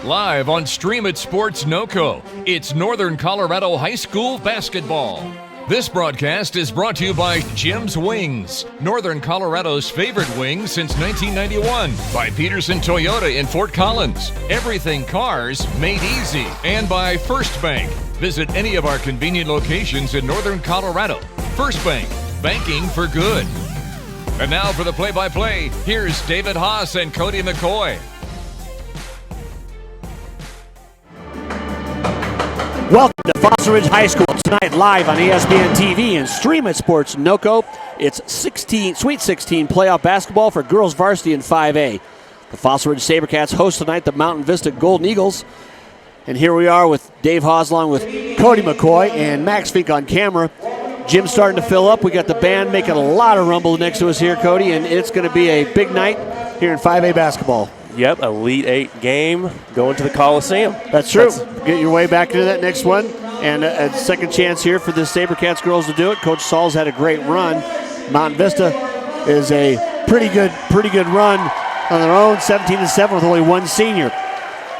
Live on Stream It Sports NoCo, it's Northern Colorado High School basketball. This broadcast is brought to you by Jim's Wings, Northern Colorado's favorite wings since 1991. By Pedersen Toyota in Fort Collins, everything cars made easy. And by First Bank. Visit any of our convenient locations in Northern Colorado. First Bank, banking for good. And now for the play-by-play, here's David Haase and Cody McCoy. Welcome to Fossil Ridge High School tonight, live on ESPN TV and Stream It Sports NoCo. It's Sweet 16 playoff basketball for girls varsity in 5A. The Fossil Ridge SaberCats host tonight the Mountain Vista Golden Eagles. And here we are with Dave Haase along with Cody McCoy and Max Fink on camera. Gym's starting to fill up. We got the band making a lot of rumble next to us here, Cody, and it's going to be a big night here in 5A basketball. Yep, Elite 8 game going to the Coliseum. That's true. Get your way back into that next one. And a second chance here for the SaberCats girls to do it. Coach Saul's had a great run. Mountain Vista is a pretty good run on their own, 17-7 with only one senior.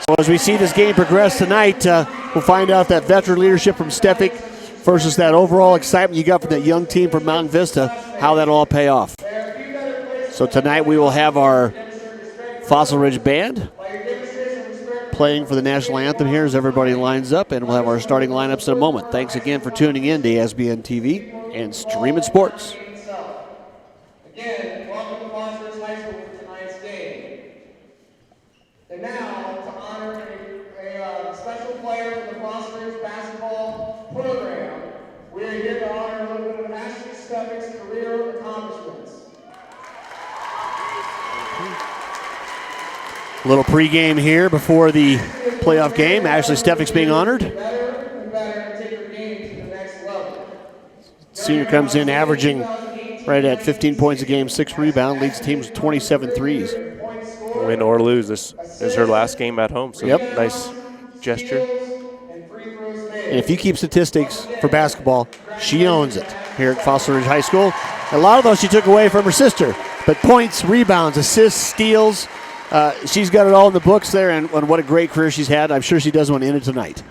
So as we see this game progress tonight, we'll find out that veteran leadership from Stefik versus that overall excitement you got from that young team from Mountain Vista, how that'll all pay off. So tonight we will have our Fossil Ridge Band playing for the national anthem here as everybody lines up, and we'll have our starting lineups in a moment. Thanks again for tuning in to ESPN TV and Stream It Sports. Again, welcome to Fossil Ridge High School for tonight's game. And now, to honor a special player for the Fossil Ridge basketball program, we are here to honor a little bit of Ashley Stefik's career accomplishments. A little pregame here before the playoff game. Ashley Stefik's being honored. Senior comes in averaging right at 15 points a game, 6 rebounds, leads the team with 27 threes. Win or lose, this is her last game at home, so nice gesture. And if you keep statistics for basketball, she owns it here at Fossil Ridge High School. A lot of those she took away from her sister, but points, rebounds, assists, steals, she's got it all in the books there, and what a great career she's had. I'm sure she does want to end it tonight.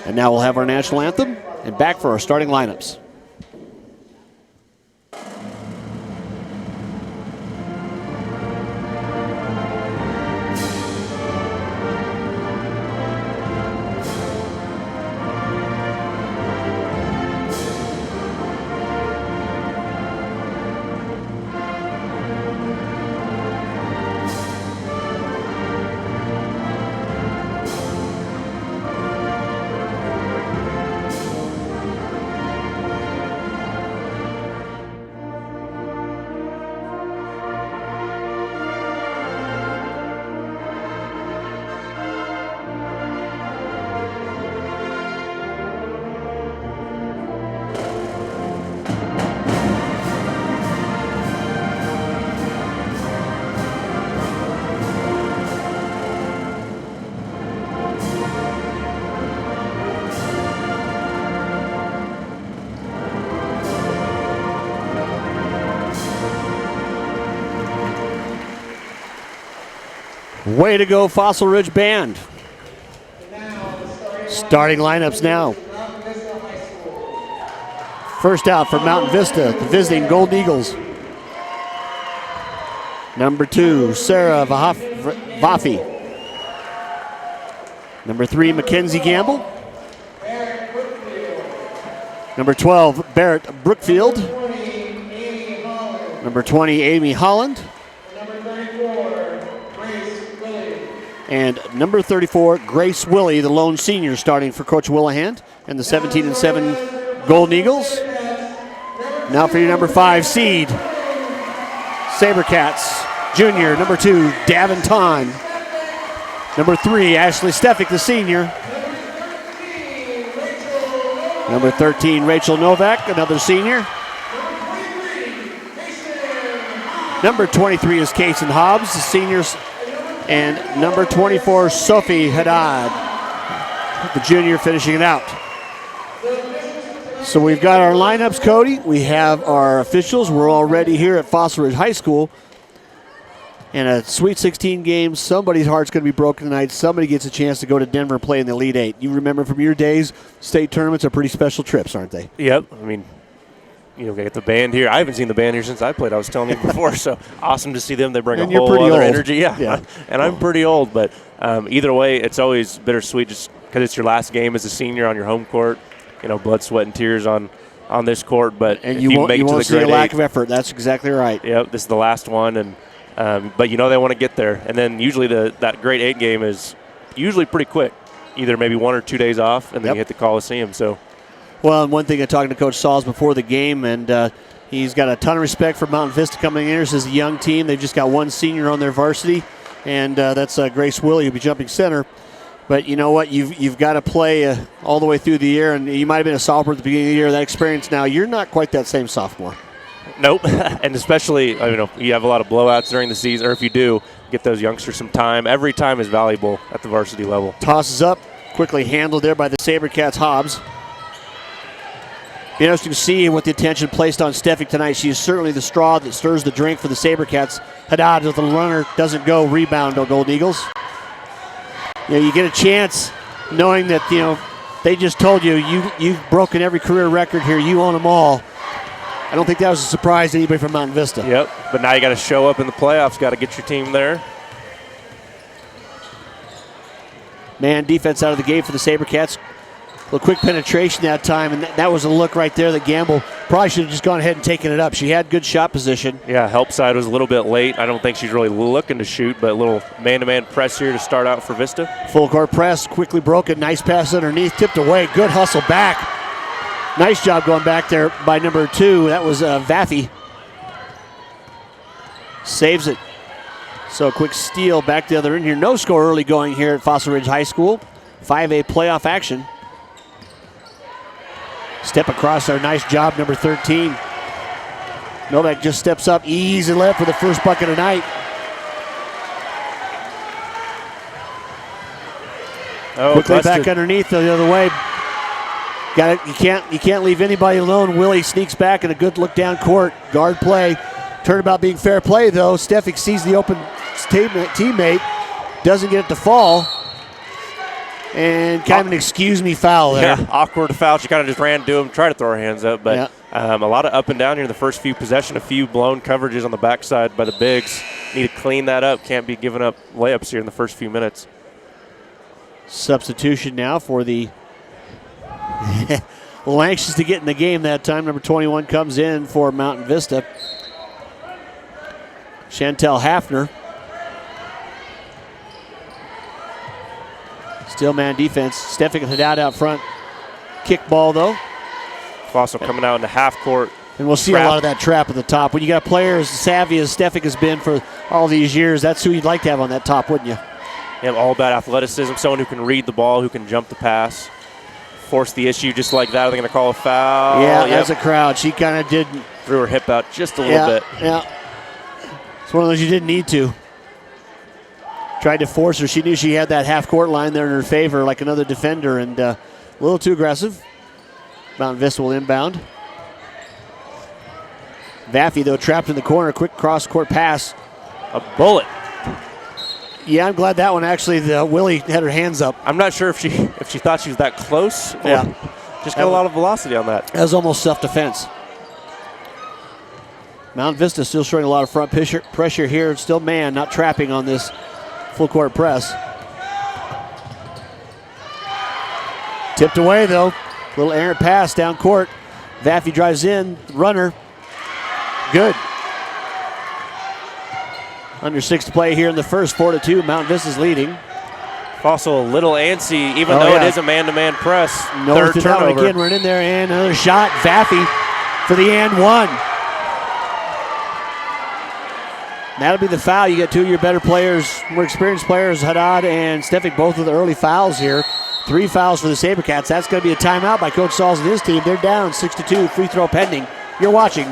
And now we'll have our national anthem and back for our starting lineups. Way to go, Fossil Ridge Band. Starting lineups now. First out for Mountain Vista, the visiting Golden Eagles. Number 2, Sarah Vaffi. Number 3, Mackenzie Gamble. Number 12, Barrett Brookfield. Number 20, Amy Holland. And number 34, Grace Willie, the lone senior, starting for Coach Willihan and the 17-7 Golden Eagles. Now for your number 5 seed, SaberCats junior. Number 2, Davin Ton. Number 3, Ashley Stefik, the senior. Number 13, Rachel Novak, another senior. Number 23 is Kason Hobbs, the seniors. And number 24, Sophie Haddad, the junior, finishing it out. So we've got our lineups, Cody. We have our officials. We're already here at Fossil Ridge High School. in a Sweet 16 game, somebody's heart's going to be broken tonight. Somebody gets a chance to go to Denver and play in the Elite Eight. You remember from your days, state tournaments are pretty special trips, aren't they? Yep. I mean, get the band here. I haven't seen the band here since I played. I was telling you before, so awesome to see them. They bring a whole other old. Energy. Yeah. And I'm pretty old, but either way, it's always bittersweet just because it's your last game as a senior on your home court. Blood, sweat, and tears on this court. But and if you make it to won't the see a grade lack 8, of effort. That's exactly right. Yep, this is the last one, and but they want to get there. And then usually that grade 8 game is usually pretty quick, either maybe 1 or 2 days off, and then you hit the Coliseum. So, well, and one thing I talked to Coach Sauls before the game, and he's got a ton of respect for Mountain Vista coming in. This is a young team. They've just got one senior on their varsity, and that's Grace Willie, who'll be jumping center. But you know what? You've got to play all the way through the year, and you might have been a sophomore at the beginning of the year. That experience now, you're not quite that same sophomore. Nope, and especially you have a lot of blowouts during the season, or if you do, get those youngsters some time. Every time is valuable at the varsity level. Tosses up, quickly handled there by the SaberCats Hobbs. Be interesting to see what the attention placed on Steffi tonight. She is certainly the straw that stirs the drink for the SaberCats. Haddad with the runner, doesn't go, rebound on Golden Eagles. You get a chance knowing that, they just told you've broken every career record here. You own them all. I don't think that was a surprise to anybody from Mountain Vista. Yep, but now you got to show up in the playoffs. Got to get your team there. Man defense out of the gate for the SaberCats. A quick penetration that time, and that was a look right there that Gamble probably should have just gone ahead and taken it up. She had good shot position. Yeah, help side was a little bit late. I don't think she's really looking to shoot, but a little man-to-man press here to start out for Vista. Full court press, quickly broken. Nice pass underneath, tipped away. Good hustle back. Nice job going back there by number 2. That was Vaffy. Saves it. So a quick steal back the other end here. No score early going here at Fossil Ridge High School. 5A playoff action. Step across there. Nice job, number 13. Novak just steps up. Easy left for the first bucket of the night. Quickly busted. back underneath the other way. Got it. You can't leave anybody alone. Willie sneaks back and a good look down court. Guard play. Turnabout being fair play though. Stefik sees the open teammate. Doesn't get it to fall. And kind of an excuse me foul there. Yeah, awkward foul. She kind of just ran to him, tried to throw her hands up. But a lot of up and down here in the first few possession. A few blown coverages on the backside by the bigs. Need to clean that up. Can't be giving up layups here in the first few minutes. Substitution now for the a little anxious to get in the game that time. Number 21 comes in for Mountain Vista. Chantel Hafner. Still man defense. Stefik and Haddad out front. Kick ball though. Also coming out in the half court. And we'll see a lot of that trap at the top. When you got players as savvy as Stefik has been for all these years, that's who you'd like to have on that top, wouldn't you? Yeah, all about athleticism. Someone who can read the ball, who can jump the pass. Force the issue just like that. Are they going to call a foul? Yeah, as a crowd. She kind of did. Threw her hip out just a little bit. Yeah. It's one of those you didn't need to. Tried to force her. She knew she had that half-court line there in her favor like another defender, and a little too aggressive. Mountain Vista will inbound. Vaffy, though, trapped in the corner. Quick cross-court pass. A bullet. Yeah, I'm glad that one actually, Willie had her hands up. I'm not sure if she thought she was that close. Yeah. Just got a lot of velocity on that. That was almost self-defense. Mount Vista still showing a lot of front pressure here. Still man, not trapping on this full court press. Tipped away though. Little errant pass down court. Vaffy drives in. Runner. Good. Under 6 to play here in the first. 4-2. Mount Vista's leading. Also a little antsy, even though it is a man-to-man press. Third turnover. Again, run in there and another shot. Vaffy for the and one. That'll be the foul. You get 2 of your better players, more experienced players, Haddad and Stefik, both with the early fouls here. 3 fouls for the SaberCats. That's going to be a timeout by Coach Sauls and his team. They're down 6-2. Free throw pending. You're watching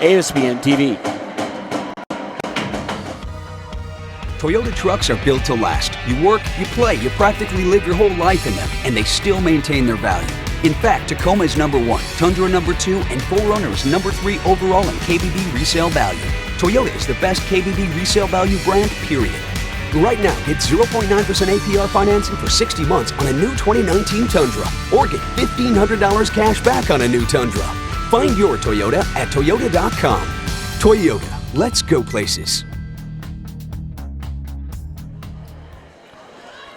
ASBN TV. Toyota trucks are built to last. You work, you play, you practically live your whole life in them, and they still maintain their value. In fact, Tacoma is #1, Tundra #2, and 4Runner is #3 overall in KBB resale value. Toyota is the best KBB resale value brand, period. Right now, get 0.9% APR financing for 60 months on a new 2019 Tundra, or get $1,500 cash back on a new Tundra. Find your Toyota at toyota.com. Toyota, let's go places.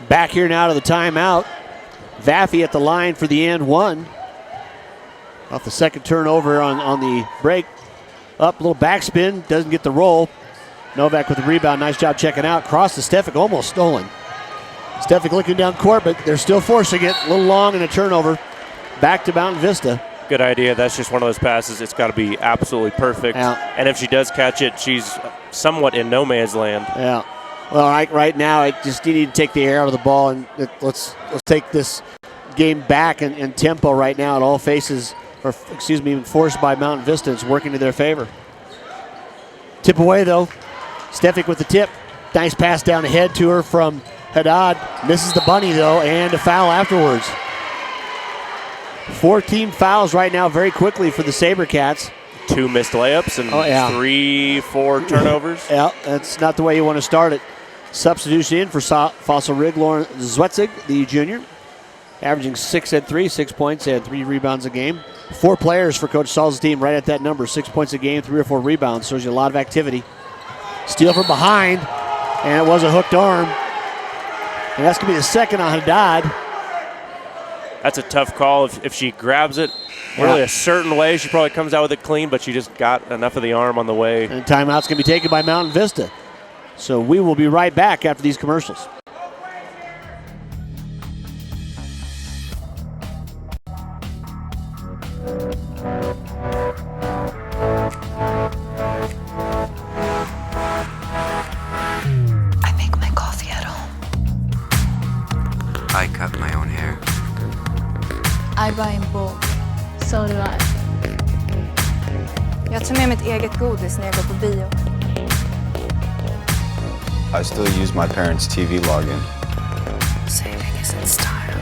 Back here now to the timeout. Vaffy at the line for the and one. Off the second turnover on the break. Up, little backspin, doesn't get the roll. Novak with the rebound, nice job checking out. Cross to Stefik, almost stolen. Stefik looking down court, but they're still forcing it. A little long and a turnover. Back to Mountain Vista. Good idea. That's just one of those passes. It's got to be absolutely perfect. Yeah. And if she does catch it, she's somewhat in no man's land. Yeah. Well, right now, I just need to take the air out of the ball, and let's take this game back in tempo right now. It all faces, or excuse me, forced by Mountain Vista. It's working to their favor. Tip away, though. Stefik with the tip. Nice pass down ahead to her from Haddad. Misses the bunny, though, and a foul afterwards. 14 fouls right now very quickly for the SaberCats. 2 missed layups and 3-4 turnovers. Yeah, that's not the way you want to start it. Substitution in for Fossil Rig, Lauren Zwetzig, the junior. Averaging 6 and 3, 6 points and 3 rebounds a game. 4 players for Coach Saul's team right at that number. 6 points a game, 3 or 4 rebounds. Shows you a lot of activity. Steal from behind, and it was a hooked arm. And that's going to be the second on Haddad. That's a tough call. If she grabs it really a certain way, she probably comes out with it clean, but she just got enough of the arm on the way. And timeout's going to be taken by Mountain Vista. So we will be right back after these commercials. I make my coffee at home. I cut my own hair. I buy in bulk. So do I. Jag tar med mitt eget godis när jag går på bio. I still use my parents' TV login. Saving isn't style.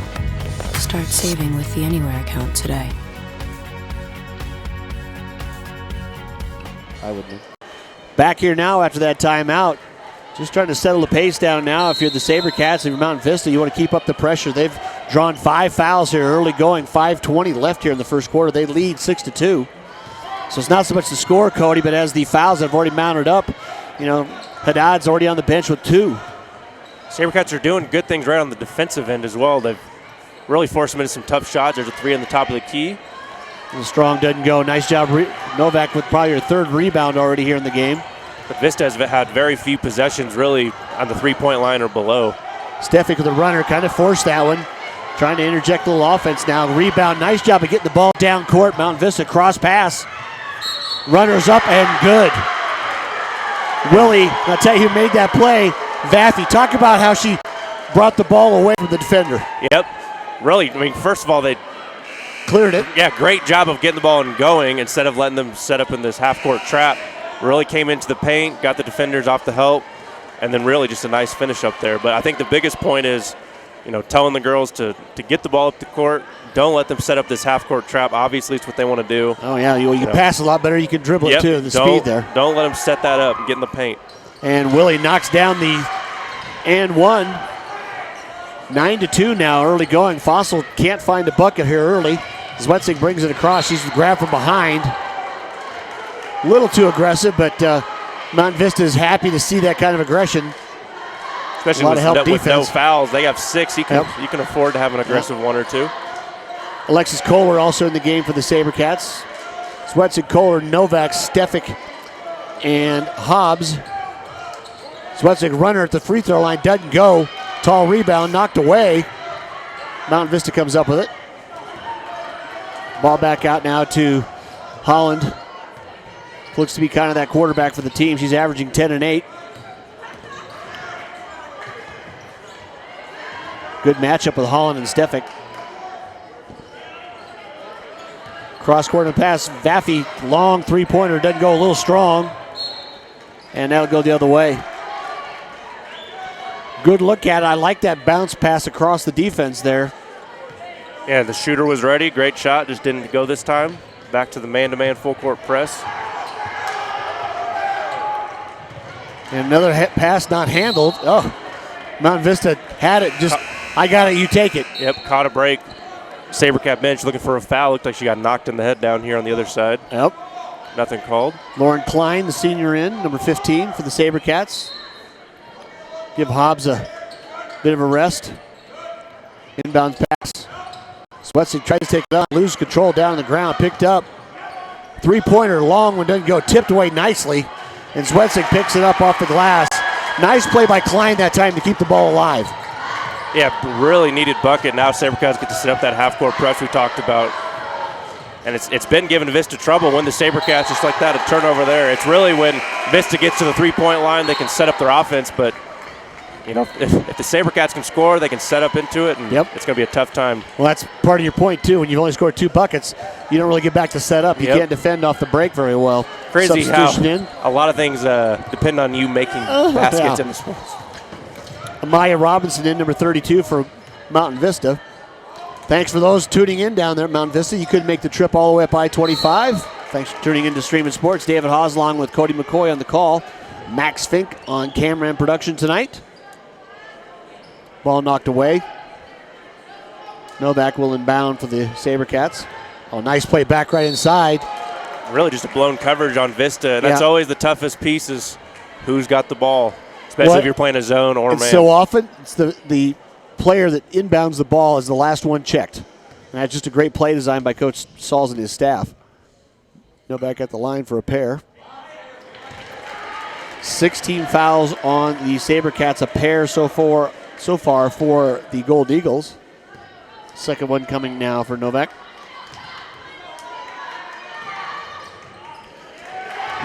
Start saving with the Anywhere account today. I wouldn't. Back here now after that timeout. Just trying to settle the pace down now. If you're the SaberCats, if you're Mountain Vista, you want to keep up the pressure. They've drawn 5 fouls here early going. 5:20 left here in the first quarter. They lead 6-2. So it's not so much the score, Cody, but as the fouls have already mounted up, you know, Haddad's already on the bench with 2. SaberCats are doing good things right on the defensive end as well. They've really forced them into some tough shots. There's a 3 on the top of the key. And Strong doesn't go. Nice job, Novak, with probably your 3rd rebound already here in the game. But Vista has had very few possessions really on the 3-point line or below. Stefik with the runner, kind of forced that one. Trying to interject a little offense now. Rebound, nice job of getting the ball down court. Mountain Vista cross pass. Runners up and good. Willie, I'll tell you who made that play. Vaffy, talk about how she brought the ball away from the defender. Yep. Really, I mean, first of all, they cleared it. Yeah, great job of getting the ball and going instead of letting them set up in this half-court trap. Really came into the paint, got the defenders off the help, and then really just a nice finish up there. But I think the biggest point is, you know, telling the girls to get the ball up the court. Don't let them set up this half-court trap. Obviously, it's what they want to do. Oh, yeah, you pass a lot better. You can dribble it, too, the speed there. Don't let them set that up and get in the paint. And Willie knocks down the and one. 9-2 now, early going. Fossil can't find a bucket here early. Zwetzig brings it across. She's grabbed from behind. A little too aggressive, but Mount Vista is happy to see that kind of aggression. Especially with no fouls. They have 6. You can afford to have an aggressive 1 or 2. Alexis Kohler also in the game for the SaberCats. Zwetzig, Kohler, Novak, Stefik, and Hobbs. Zwetzig, runner at the free throw line, doesn't go. Tall rebound, knocked away. Mountain Vista comes up with it. Ball back out now to Holland. Looks to be kind of that quarterback for the team. She's averaging 10 and 8. Good matchup with Holland and Stefik. Cross-court and pass. Vaffy, long three-pointer, doesn't go, a little strong. And that'll go the other way. Good look at it. I like that bounce pass across the defense there. Yeah, the shooter was ready. Great shot, just didn't go this time. Back to the man-to-man full-court press. And another pass not handled. Oh, Mount Vista had it. Just, I got it, you take it. Yep, caught a break. SaberCat bench looking for a foul. Looked like she got knocked in the head down here on the other side. Yep. Nothing called. Lauren Klein, the senior in, number 15 for the SaberCats. Give Hobbs a bit of a rest. Inbounds pass. Swetzig tries to take it on, loses control down on the ground, picked up. Three-pointer, long one, doesn't go, tipped away nicely. And Swetzig picks it up off the glass. Nice play by Klein that time to keep the ball alive. Yeah, really needed bucket. Now SaberCats get to set up that half-court press we talked about. And it's been giving Vista trouble when the SaberCats just like that, a turnover there. It's really when Vista gets to the three-point line, they can set up their offense. But, you know, if the SaberCats can score, they can set up into it, and it's going to be a tough time. Well, that's part of your point, too. When you've only scored 2 buckets, you don't really get back to set up. You can't defend off the break very well. Crazy how a lot of things depend on you making baskets in the sports. Amaya Robinson in, number 32 for Mountain Vista. Thanks for those tuning in down there at Mountain Vista. You could make the trip all the way up I-25. Thanks for tuning in to Streaming Sports. David Haase along with Cody McCoy on the call. Max Fink on camera and production tonight. Ball knocked away. Novak will inbound for the SaberCats. Oh, nice play back right inside. Really just a blown coverage on Vista. And that's always the toughest piece is who's got the ball, especially if you're playing a zone or man. So often it's the player that inbounds the ball is the last one checked. And that's just a great play design by Coach Sauls and his staff. Novak at the line for a pair. 16 fouls on the SaberCats, a pair so far for the Gold Eagles. Second one coming now for Novak.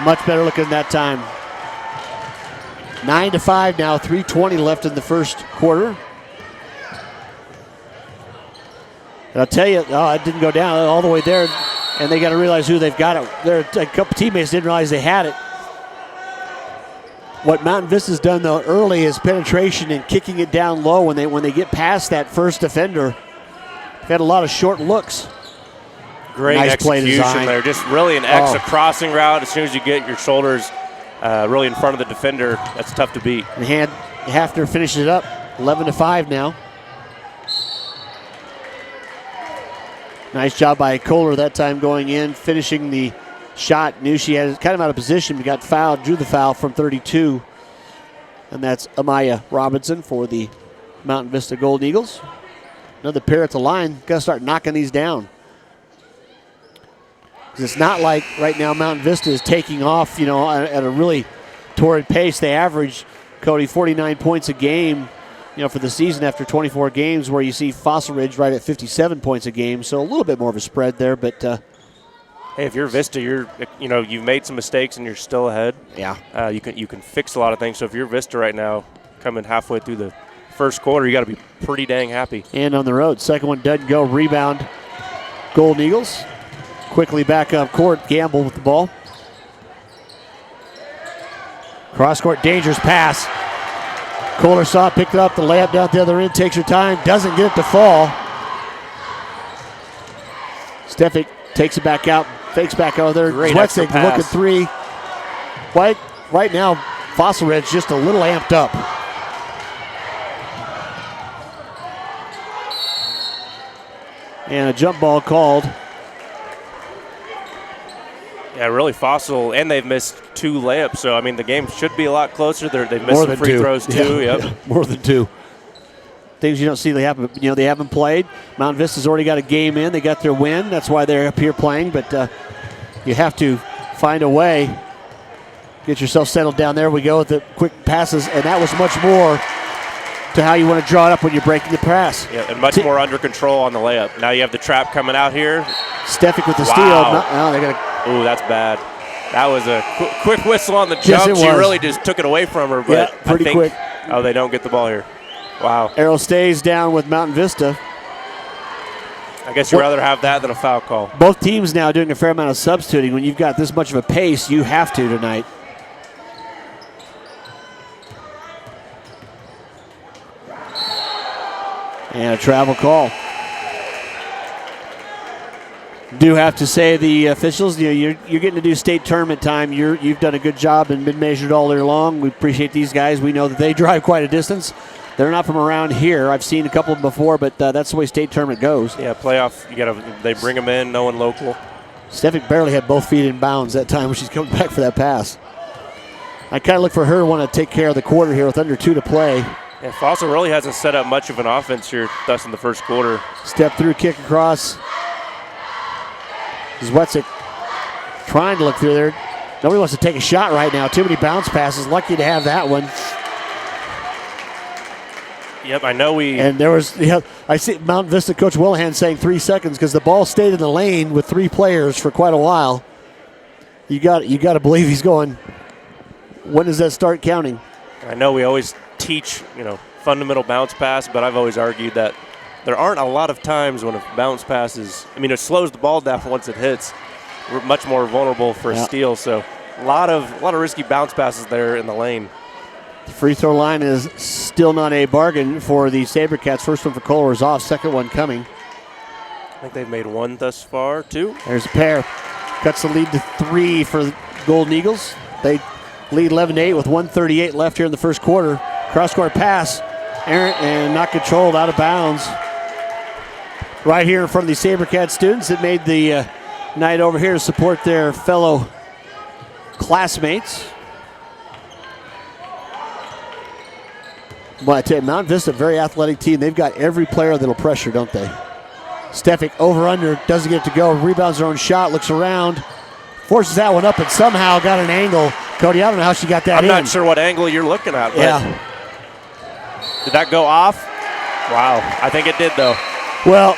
Much better looking that time. 9-5 now, 3:20 left in the first quarter. And I'll tell you, it didn't go down all the way there, and they got to realize who they've got it. A couple teammates didn't realize they had it. What Mountain Vista's done though early is penetration and kicking it down low when they get past that first defender. They've had a lot of short looks. Great nice execution there. Just really an extra crossing route. As soon as you get your shoulders really in front of the defender, that's tough to beat. And Hafner finishes it up. 11-5 now. Nice job by Kohler that time going in, finishing the shot. Knew she had it kind of out of position, but got fouled, drew the foul from 32. And that's Amaya Robinson for the Mountain Vista Gold Eagles. Another pair at the line. Got to start knocking these down. It's not like right now Mountain Vista is taking off, at a really torrid pace. They average, Cody, 49 points a game, for the season after 24 games, where you see Fossil Ridge right at 57 points a game. So a little bit more of a spread there, but hey, if you're Vista, you've made some mistakes and you're still ahead. Yeah. You can fix a lot of things. So if you're Vista right now, coming halfway through the first quarter, you got to be pretty dang happy. And on the road, second one doesn't go. Rebound, Golden Eagles. Quickly back up court, Gamble with the ball. Cross court, dangerous pass. Kohler saw it, picked it up, the layup down at the other end, takes her time, doesn't get it to fall. Stefik takes it back out, fakes back out there. Swetzig looking three. Right now, Fossil Ridge just a little amped up. And a jump ball called. Yeah, really Fossil, and they've missed 2 layups. So, the game should be a lot closer. They've missed some free throws, too. Yeah, Yep. More than 2. Things you don't see they happen. They haven't played. Mount Vista's already got a game in. They got their win. That's why they're up here playing. But you have to find a way. Get yourself settled down. There we go with the quick passes. And that was much more to how you want to draw it up when you're breaking the press. Yeah, and much more under control on the layup. Now you have the trap coming out here. Stefik with the steal. They're going to. Ooh, that's bad. That was a quick whistle on the jump. Yes, she really just took it away from her. But pretty quick. Oh, they don't get the ball here. Wow. Arrow stays down with Mountain Vista. I guess you'd rather have that than a foul call. Both teams now doing a fair amount of substituting. When you've got this much of a pace, you have to tonight. And a travel call. Do have to say the officials, you're getting to do state tournament time. You've done a good job and been measured all year long. We appreciate these guys. We know that they drive quite a distance. They're not from around here. I've seen a couple of them before, but that's the way state tournament goes. Yeah, playoff. They bring them in, no one local. Stefik barely had both feet in bounds that time when she's coming back for that pass. I kind of look for her to want to take care of the quarter here with under 2 to play. Yeah, Fossil really hasn't set up much of an offense here thus in the first quarter. Step through, kick across. Zwetzik trying to look through there. Nobody wants to take a shot right now. Too many bounce passes. Lucky to have that one. Yep, I know we. And there was, I see Mount Vista coach Willihan saying 3 seconds because the ball stayed in the lane with 3 players for quite a while. You got to believe he's going. When does that start counting? I know we always teach, fundamental bounce pass, but I've always argued that there aren't a lot of times when a bounce pass it slows the ball down once it hits. We're much more vulnerable for a steal, so a lot of risky bounce passes there in the lane. The free throw line is still not a bargain for the SaberCats. First one for Kohler is off, second one coming. I think they've made 1 thus far, 2. There's a pair. Cuts the lead to 3 for the Golden Eagles. They lead 11-8 with 1:38 left here in the first quarter. Cross-court pass, errant and not controlled, out of bounds. Right here in front of the SaberCats students that made the night over here to support their fellow classmates. Well, I tell you, Mount Vista, very athletic team. They've got every player that'll pressure, don't they? Stefik over-under, doesn't get it to go. Rebounds her own shot, looks around, forces that one up and somehow got an angle. Cody, I don't know how she got that I'm not sure what angle you're looking at. But yeah. Did that go off? Wow. I think it did, though. Well,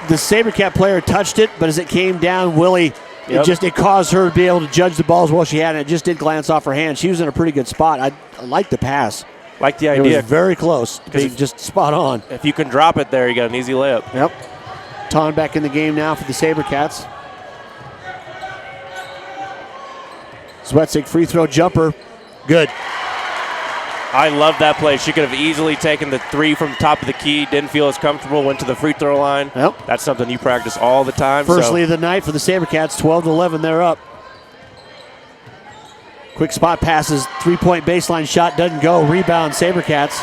the SaberCat player touched it, but as it came down, Willie, it caused her to be able to judge the ball as well as she had, and it just did glance off her hand. She was in a pretty good spot. I like the pass. Like the idea. It was very close to being just spot on. If you can drop it there, you got an easy layup. Yep. Ton back in the game now for the SaberCats. Zwetzik free throw jumper. Good. I love that play. She could have easily taken the 3 from top of the key, didn't feel as comfortable, went to the free throw line. Yep. That's something you practice all the time. First lead of the night for the SaberCats, 12-11, they're up. Quick spot passes, 3-point baseline shot doesn't go. Rebound, SaberCats.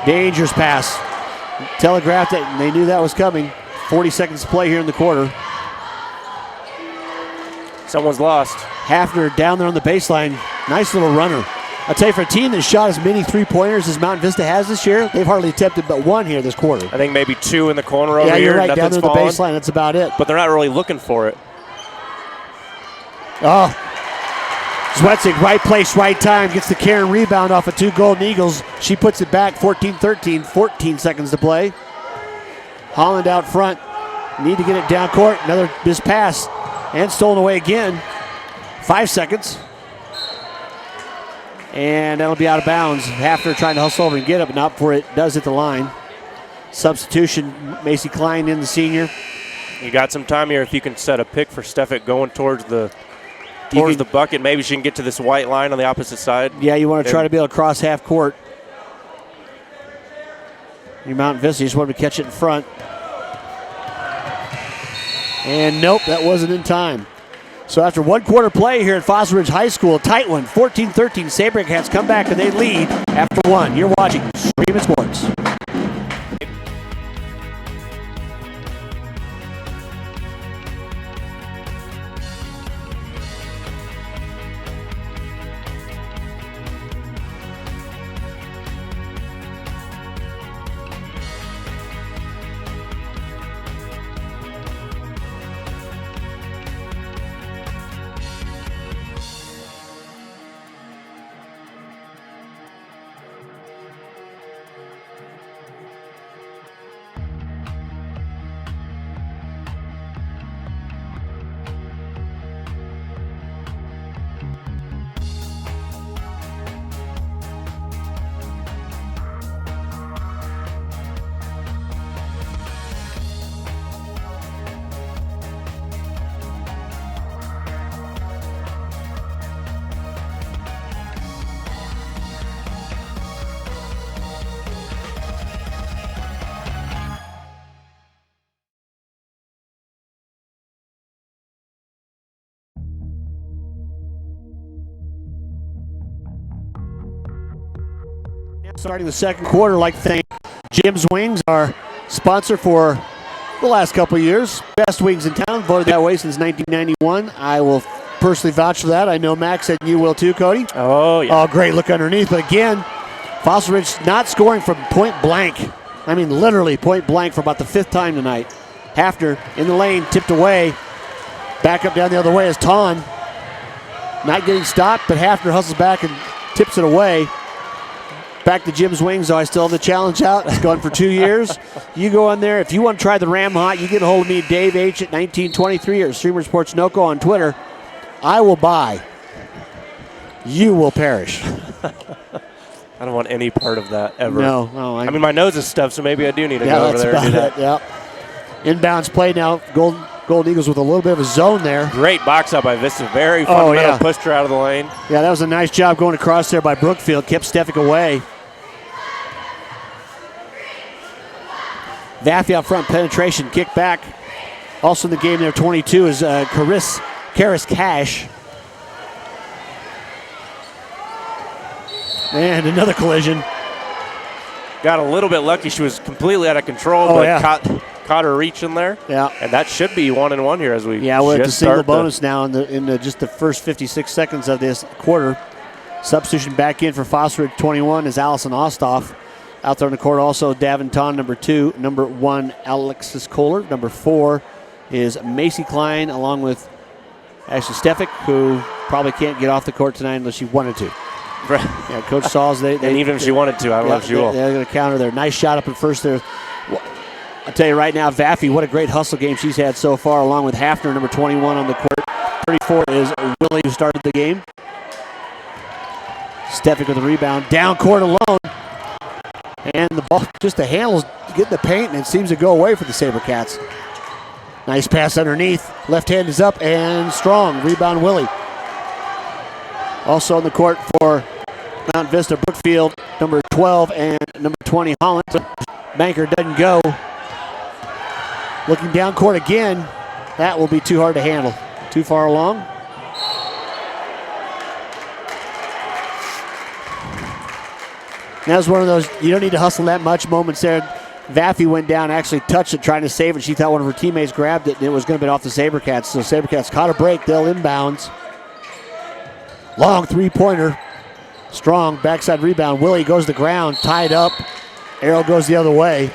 Dangerous pass. Telegraphed it, and they knew that was coming. 40 seconds to play here in the quarter. Someone's lost. Hafner down there on the baseline. Nice little runner. I'll tell you, for a team that shot as many three-pointers as Mount Vista has this year, they've hardly attempted but 1 here this quarter. I think maybe 2 in the corner over here. Yeah, you're right. Down there on the fallen. baseline, that's about it. But they're not really looking for it. Oh. Zwetzik, right place, right time. Gets the Karen rebound off of 2 Golden Eagles. She puts it back, 14-13, 14 seconds to play. Holland out front. Need to get it down court. Another missed pass. And stolen away again. 5 seconds. And that'll be out of bounds. Hafner trying to hustle over and get it, but not before it does hit the line. Substitution, Macy Klein in, the senior. You got some time here if you can set a pick for Stefik going towards the bucket. Maybe she can get to this white line on the opposite side. Yeah, you want to try to be able to cross half court. You Mount Vista, you just want to catch it in front. And nope, that wasn't in time. So after 1 quarter play here at Fossil Ridge High School, a tight one, 14-13, SaberCats come back and they lead after 1. You're watching Screamin' Sports. Starting the second quarter, I'd like to thank Jim's Wings, our sponsor for the last couple of years. Best wings in town, voted that way since 1991. I will personally vouch for that. I know Max said you will too, Cody. Oh, yeah. Oh, great look underneath. But again, Fossil Ridge not scoring from point blank. I mean, literally point blank for about the 5th time tonight. Hafner in the lane, tipped away. Back up down the other way is Ton. Not getting stopped, but Hafner hustles back and tips it away. Back to Jim's Wings, though. I still have the challenge out. It's going for 2 years. You go in there. If you want to try the Ram Hot, you get a hold of me, Dave H. at 1923 or Streamer Sports NoCo on Twitter. I will buy. You will perish. I don't want any part of that ever. No. I mean, my nose is stuffed, so maybe I do need to go over there and do that. Yeah. Inbounds play now. Golden Eagles with a little bit of a zone there. Great box out by Vista. Very fundamental. Pushed her out of the lane. Yeah, that was a nice job going across there by Brookfield. Kept Stefik away. Vaffy out front, penetration, kick back. Also in the game there, 22 is Karis Cash. And another collision. Got a little bit lucky. She was completely out of control, but caught her reaching there. Yeah. And that should be 1-1 here as we we're at the single bonus now in just the first 56 seconds of this quarter. Substitution back in for Foster at 21 is Allison Ostoff. Out there on the court also Davin Ton, number 2. Number 1, Alexis Kohler. Number 4 is Macy Klein, along with Ashley Stefik, who probably can't get off the court tonight unless she wanted to. Right. Yeah, Coach Sauls, and even if she wanted to, I don't know if she will. They're going to counter there. Nice shot up in first there. I'll tell you right now, Vaffy, what a great hustle game she's had so far, along with Hafner, number 21 on the court. 34 is Willie, who started the game. Stefik with the rebound. Down court alone. And the ball, just the handles get in the paint, and it seems to go away for the SaberCats. Nice pass underneath. Left hand is up and strong. Rebound Willie. Also on the court for Mount Vista, Brookfield, number 12 and number 20, Holland. Banker doesn't go. Looking down court again. That will be too hard to handle. Too far along. That was one of those, you don't need to hustle that much moments there. Vaffy went down, actually touched it, trying to save it. She thought one of her teammates grabbed it, and it was going to be off the SaberCats. So SaberCats caught a break. They'll inbounds. Long three-pointer. Strong backside rebound. Willie goes to the ground, tied up. Arrow goes the other way.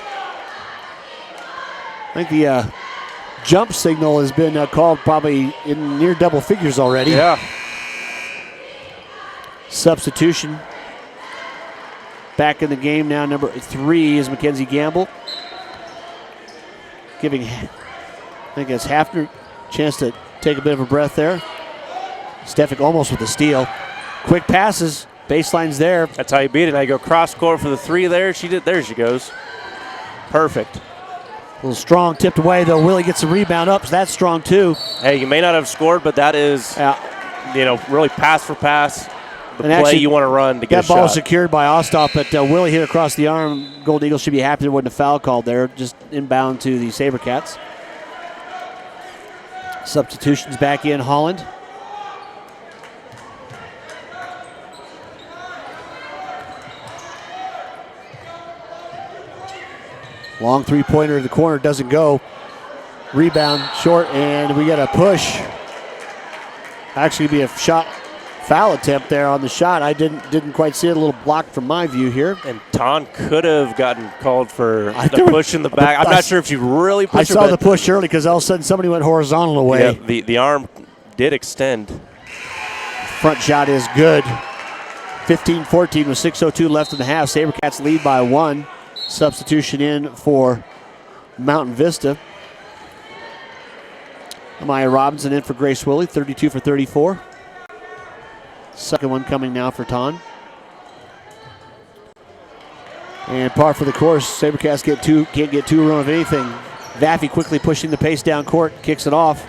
I think the jump signal has been called probably in near double figures already. Yeah. Substitution. Back in the game now, number 3 is Mackenzie Gamble. Giving, I think it's Hafner a chance to take a bit of a breath there. Stefik almost with the steal. Quick passes, baseline's there. That's how you beat it. Now you go cross court for the 3 there. There she goes. Perfect. A little strong, tipped away though. Willie gets the rebound up, so that's strong too. Hey, you may not have scored, but that is, really pass for pass. The play actually, you want to run to get a shot. That ball secured by Ostoff, but Willie hit across the arm. Gold Eagles should be happy there wasn't a foul called there. Just inbound to the SaberCats. Substitutions back in, Holland. Long three-pointer in the corner, doesn't go. Rebound short, and we got a push. Actually be a foul attempt there on the shot. I didn't quite see it. A little blocked from my view here. And Ton could have gotten called for the push in the back. I'm not sure if she really pushed her. I saw the push early because all of a sudden somebody went horizontal away. Yeah, the arm did extend. Front shot is good. 15-14 with 6:02 left in the half. SaberCats lead by 1. Substitution in for Mountain Vista. Amaya Robinson in for Grace Willie, 32 for 34. Second one coming now for Ton. And par for the course. SaberCats can't get too wrong of anything. Vaffy quickly pushing the pace down court, kicks it off.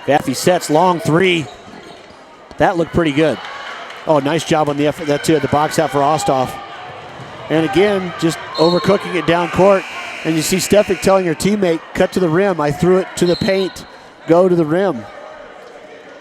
Vaffy sets, long 3. That looked pretty good. Oh, nice job on the effort, that too, at the box out for Ostoff. And again, just overcooking it down court. And you see Stefik telling her teammate, cut to the rim. I threw it to the paint. Go to the rim.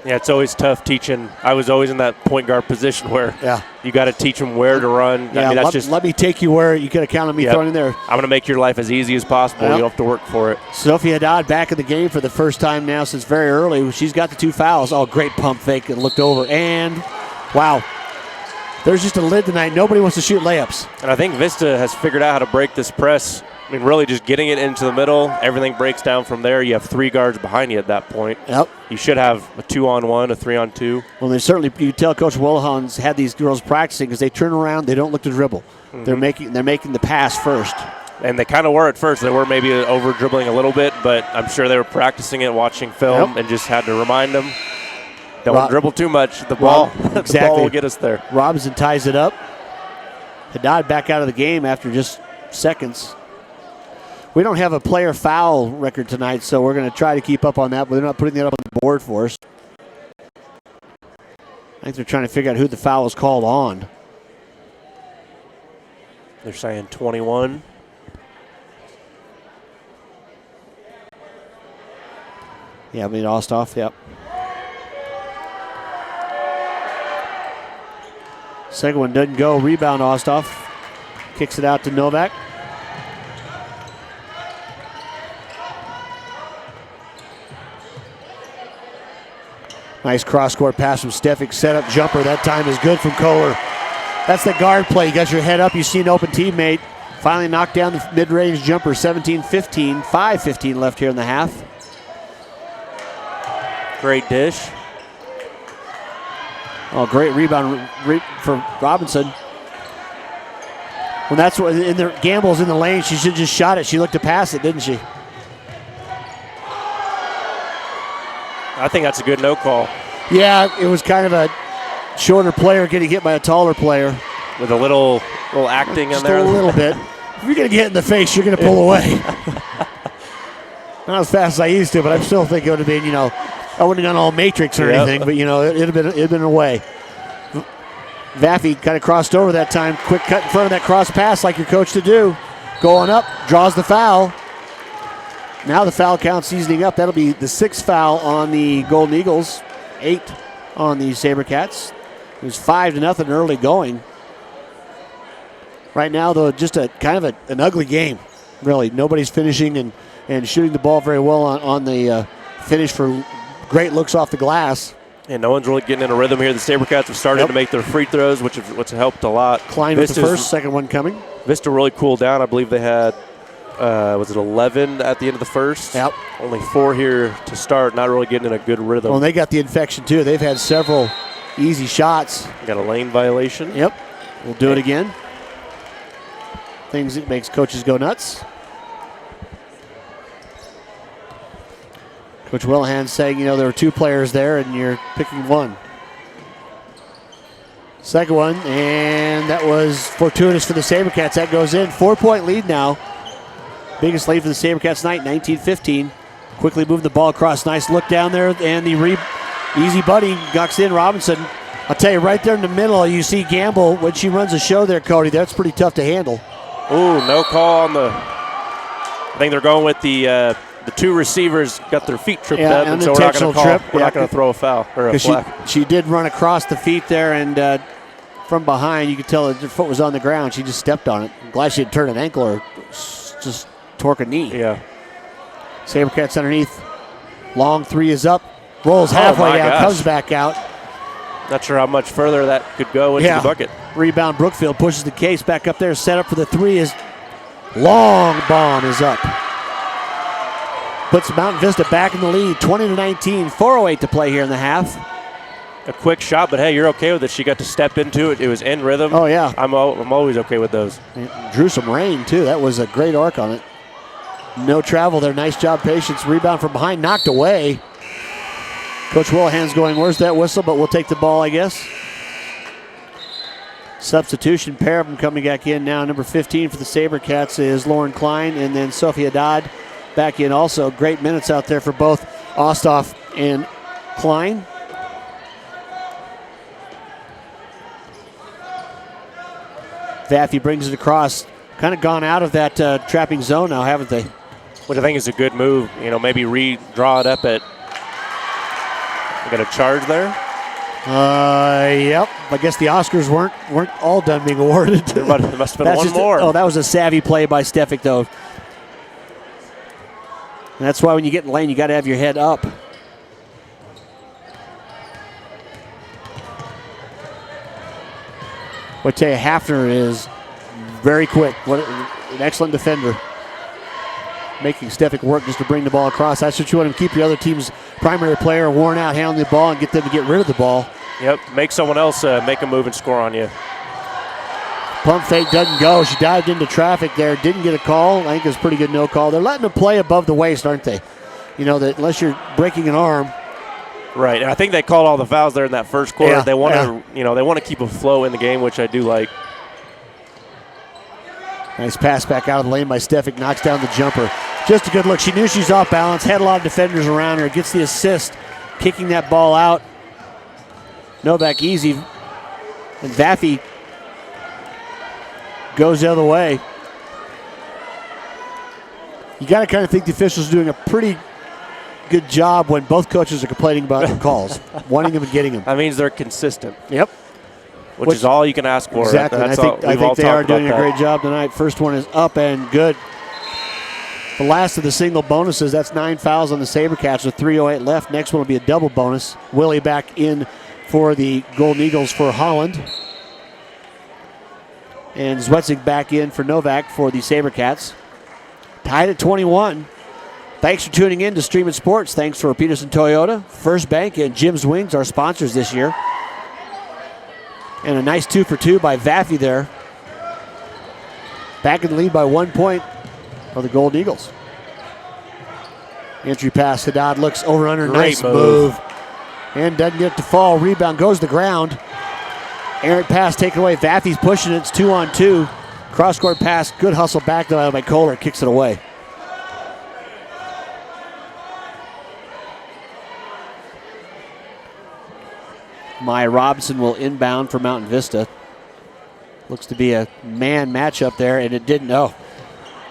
Yeah, it's always tough teaching. I was always in that point guard position where you got to teach them where to run. Yeah, I mean, let me take you where you could have counted on me throwing in there. I'm going to make your life as easy as possible. You don't have to work for it. Sophie Haddad back in the game for the first time now since very early. She's got the 2 fouls. Oh, great pump fake and looked over. And, wow, there's just a lid tonight. Nobody wants to shoot layups. And I think Vista has figured out how to break this press. I mean, really just getting it into the middle. Everything breaks down from there. You have 3 guards behind you at that point. Yep. You should have a 2-on-1, a 3-on-2. Well, they certainly, you tell Coach Wilhelm's had these girls practicing because they turn around, they don't look to dribble. Mm-hmm. They're making the pass first. And they kind of were at first. They were maybe over dribbling a little bit, but I'm sure they were practicing it, watching film, and just had to remind them, don't dribble too much. The ball, the ball will get us there. Robinson ties it up. Haddad back out of the game after just seconds. We don't have a player foul record tonight, so we're going to try to keep up on that, but they're not putting that up on the board for us. I think they're trying to figure out who the foul is called on. They're saying 21. Yeah, I mean, Osthoff, yep. Second one doesn't go. Rebound, Osthoff. Kicks it out to Novak. Nice cross-court pass from Stefik. Set-up jumper. That time is good from Kohler. That's the guard play. You got your head up. You see an open teammate. Finally knocked down the mid-range jumper. 17-15. 5:15 left here in the half. Great dish. Oh, great rebound for Robinson. When that's what in the Gamble's in the lane, she should just shot it. She looked to pass it, didn't she? I think that's a good no call. Yeah, it was kind of a shorter player getting hit by a taller player. With a little acting in there. Just a little bit. If you're going to get hit in the face, you're going to pull away. Not as fast as I used to, but I still think it would have been, I wouldn't have gone all Matrix or anything, but, it'd have been away. Vaffy kind of crossed over that time. Quick cut in front of that cross pass like you're coached to do. Going up, draws the foul. Now the foul count seasoning up. That'll be the 6th foul on the Golden Eagles, 8 on the SaberCats. It was 5-0 early going. Right now, though, just a kind of an ugly game, really. Nobody's finishing and shooting the ball very well on the finish for great looks off the glass. And no one's really getting in a rhythm here. The SaberCats have started to make their free throws, which helped a lot. Klein with the first, second one coming. Vista really cooled down. I believe they had, 11 at the end of the first? Yep. Only 4 here to start, not really getting in a good rhythm. Well, they got the infection, too. They've had several easy shots. Got a lane violation. Yep. We'll do it again. Things that makes coaches go nuts. Coach Wilhelm saying, there were 2 players there and you're picking one. Second one, and that was fortuitous for the SaberCats. That goes in. 4-point lead now. Biggest lead for the SaberCats tonight, 19-15. Quickly moving the ball across. Nice look down there, and the easy buddy knocks in Robinson. I'll tell you, right there in the middle, you see Gamble when she runs a show there, Cody. That's pretty tough to handle. Ooh, no call on the. I think they're going with the 2 receivers got their feet tripped up, and so we're not going to call. We're not going to throw a foul or a flag. She did run across the feet there, and from behind, you could tell that her foot was on the ground. She just stepped on it. I'm glad she didn't turn an ankle or just torque a knee. Yeah. SaberCats underneath. Long 3 is up. Rolls halfway down, comes back out. Not sure how much further that could go into the bucket. Rebound, Brookfield pushes the case back up there. Set up for the 3 is long bomb is up. Puts Mountain Vista back in the lead, 20-19. 4:08 to play here in the half. A quick shot, but hey, you're okay with it. She got to step into it. It was in rhythm. Oh, yeah. I'm always okay with those. It drew some rain, too. That was a great arc on it. No travel there. Nice job, Patience. Rebound from behind, knocked away. Coach Wilhelm's going, where's that whistle? But we'll take the ball, I guess. Substitution, pair of them coming back in now. Number 15 for the SaberCats is Lauren Klein, and then Sophie Haddad back in also. Great minutes out there for both Osthoff and Klein. Vaffy brings it across. Kind of gone out of that trapping zone now, haven't they? Which I think is a good move. Maybe redraw it up at Got a charge there. Yep. I guess the Oscars weren't all done being awarded. There must have been one more. That was a savvy play by Stefik, though. And that's why when you get in the lane, you got to have your head up. I tell you, Hafner is very quick. What an excellent defender. Making Stefik work just to bring the ball across. That's what you want to keep your other team's primary player worn out handling the ball and get them to get rid of the ball. Yep, make someone else make a move and score on you. Pump fake doesn't go. She dived into traffic there. Didn't get a call. I think it was a pretty good no call. They're letting them play above the waist, aren't they? You know, that unless you're breaking an arm. Right, and I think they called all the fouls there in that first quarter. Yeah, they want to, they want to keep a flow in the game, which I do like. Nice pass back out of the lane by Stefik. Knocks down the jumper. Just a good look. She knew she's off balance. Had a lot of defenders around her. Gets the assist, kicking that ball out. Novak easy. And Vaffy goes the other way. You got to kind of think the officials are doing a pretty good job when both coaches are complaining about the calls, wanting them and getting them. That means they're consistent. Yep. Which is all you can ask for. Exactly. I think they are doing a great job tonight. First one is up and good. The last of the single bonuses, that's 9 fouls on the SaberCats with 3:08 left. Next one will be a double bonus. Willie back in for the Golden Eagles for Holland. And Zwetzig back in for Novak for the SaberCats. Tied at 21. Thanks for tuning in to Streamin' Sports. Thanks for Pedersen Toyota, First Bank, and Jim's Wings, our sponsors this year. And a nice 2 for 2 by Vaffy there. Back in the lead by 1 point for the Golden Eagles. Entry pass. Haddad looks over under. Nice move. And doesn't get it to fall. Rebound goes to the ground. Errant pass taken away. Vaffy's pushing it. It's 2-on-2. Cross-court pass. Good hustle back by Kohler. Kicks it away. Maya Robinson will inbound for Mountain Vista. Looks to be a man matchup there, and it didn't. Oh,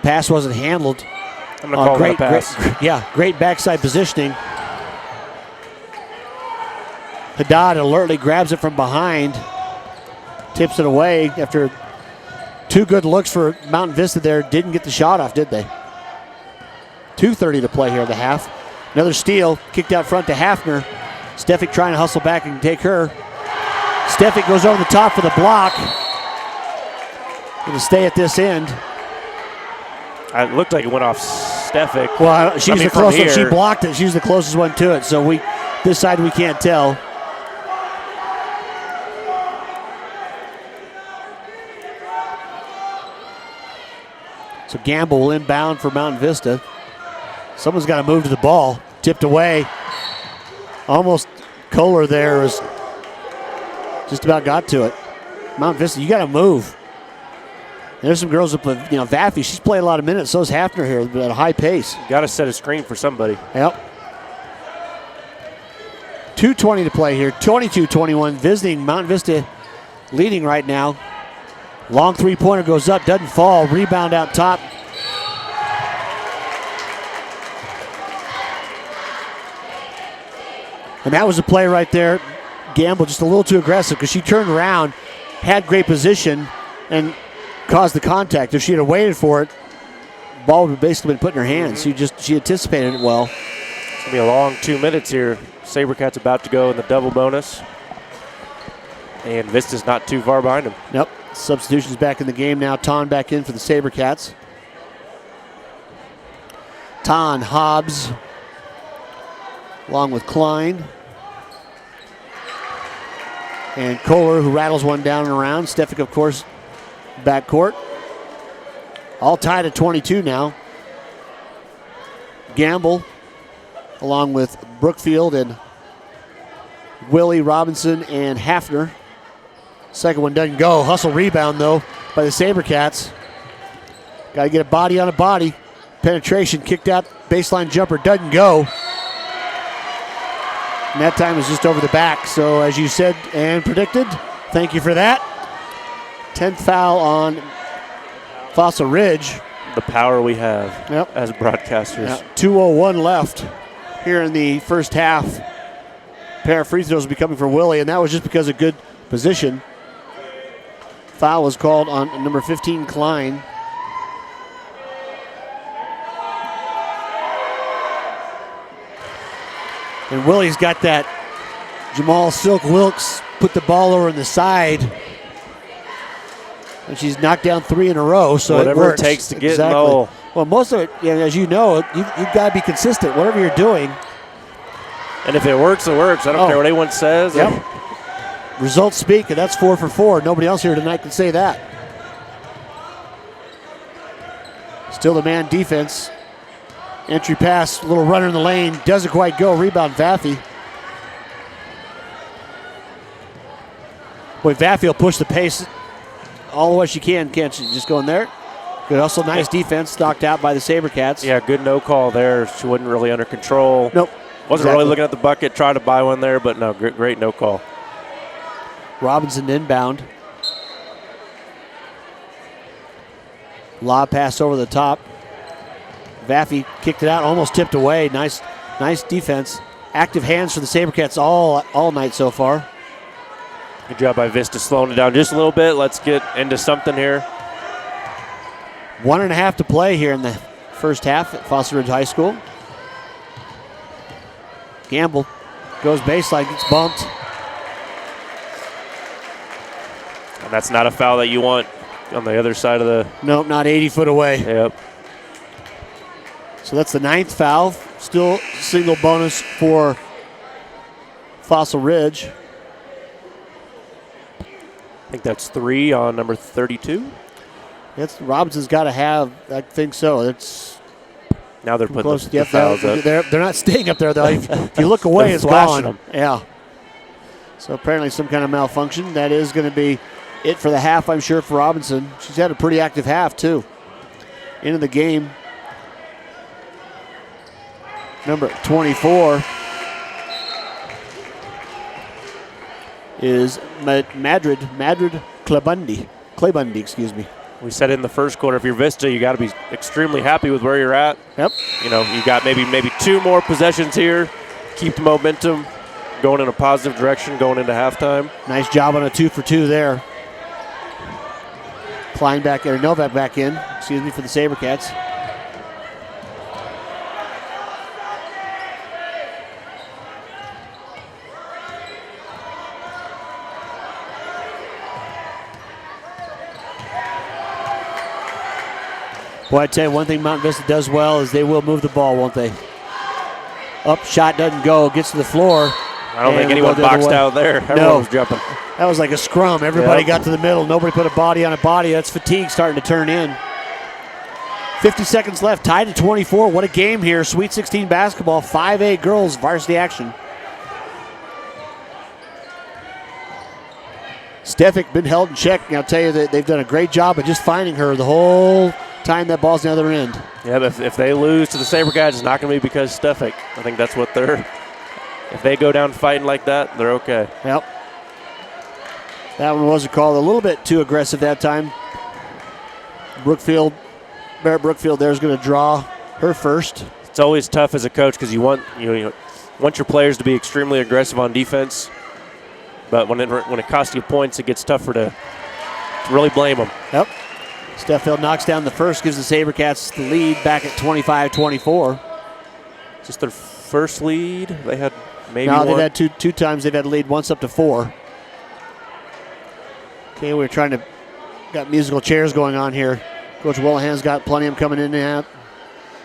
pass wasn't handled. I'm going to call that pass. Great backside positioning. Haddad alertly grabs it from behind. Tips it away after 2 good looks for Mountain Vista there. Didn't get the shot off, did they? 2:30 to play here in the half. Another steal. Kicked out front to Hafner. Stefik trying to hustle back and take her. Stefik goes over the top for the block. Going to stay at this end. It looked like it went off Stefik. Well, she's the closest. She blocked it. She's the closest one to it. So this side we can't tell. So Gamble will inbound for Mountain Vista. Someone's got to move to the ball. Tipped away. Almost Kohler there was just about got to it. Mountain Vista, you got to move. There's some girls up with, Vaffy. She's played a lot of minutes. So is Hafner here at a high pace. Got to set a screen for somebody. Yep. 2:20 to play here. 22-21. Visiting Mountain Vista leading right now. Long three-pointer goes up, doesn't fall. Rebound out top. And that was a play right there. Gamble just a little too aggressive because she turned around, had great position, and caused the contact. If she had waited for it, the ball would have basically been put in her hands. She anticipated it well. It's going to be a long 2 minutes here. SaberCats about to go in the double bonus. And Vista's not too far behind him. Nope. Substitutions back in the game now. Ton back in for the SaberCats. Ton, Hobbs, along with Klein. And Kohler, who rattles one down and around. Stefik, of course, backcourt. All tied at 22 now. Gamble, along with Brookfield and Willie, Robinson, and Hafner. Second one doesn't go. Hustle rebound, though, by the SaberCats. Got to get a body on a body. Penetration, kicked out, baseline jumper, doesn't go. And that time is just over the back. So as you said and predicted, thank you for that. 10th foul on Fossil Ridge. The power we have as broadcasters. 2:01 left here in the first half. pair of free throws will be coming for Willie, and that was just because of good position. Foul was called on number 15, Klein. And Willie's got that Jamal Silk Wilkes put the ball over on the side. And she's knocked down 3 in a row, so whatever it works. it takes to get in the hole. Well, most of it, as you know, you've got to be consistent, whatever you're doing. And if it works, it works. I don't care what anyone says. Yep. Results speak, and that's 4 for 4. Nobody else here tonight can say that. Still the man defense. Entry pass, little runner in the lane, doesn't quite go. Rebound, Vaffy. Boy, Vaffy will push the pace all the way she can, can't she? Just go in there. Good, also nice defense, knocked out by the SaberCats. Yeah, good no call there. She wasn't really under control. Nope. Wasn't really looking at the bucket, tried to buy one there, but no, great no call. Robinson inbound. Lob pass over the top. Vaffy kicked it out, almost tipped away. Nice defense. Active hands for the SaberCats all night so far. Good job by Vista slowing it down just a little bit. Let's get into something here. 1.5 to play here in the first half at Foster Ridge High School. Gamble goes baseline, gets bumped. And that's not a foul that you want on the other side of the... Nope, not 80 foot away. Yep. So that's the 9th foul. Still single bonus for Fossil Ridge. I think that's 3 on number 32. Robinson's got to have, I think so. It's now they're putting close. the fouls up. They're not staying up there, though. If you look away, it's gone. Them. Yeah. So apparently some kind of malfunction. That is going to be it for the half, I'm sure, for Robinson. She's had a pretty active half, too. Into the game. Number 24 is Madrid Claybundi, excuse me. We said in the first quarter, if you're Vista, you got to be extremely happy with where you're at. Yep. You know, you got maybe 2 more possessions here. Keep the momentum going in a positive direction going into halftime. Nice job on a 2 for 2 there. Klein back there, Novak back in, excuse me, for the SaberCats. Boy, I tell you, one thing Mount Vista does well is they will move the ball, won't they? Up, shot doesn't go, gets to the floor. I don't think anyone boxed out there. Everyone was jumping. That was like a scrum. Everybody got to the middle. Nobody put a body on a body. That's fatigue starting to turn in. 50 seconds left, tied at 24. What a game here. Sweet 16 basketball, 5A girls varsity action. Stefik been held in check. And I'll tell you that they've done a great job of just finding her the whole time that ball's on the other end. Yeah, but if they lose to the SaberCats, it's not going to be because Stefik. I think that's what they're... If they go down fighting like that, they're okay. Yep. That one was a call a little bit too aggressive that time. Barrett Brookfield there's going to draw her first. It's always tough as a coach because you want your players to be extremely aggressive on defense, but when it costs you points, it gets tougher to really blame them. Yep. Steffield knocks down the first, gives the SaberCats the lead back at 25-24. Just their first lead. They had maybe no, one. They've had two times they've had a lead, once up to 4. Okay, we're trying to got musical chairs going on here. Coach Willahan's got plenty of them coming in and out.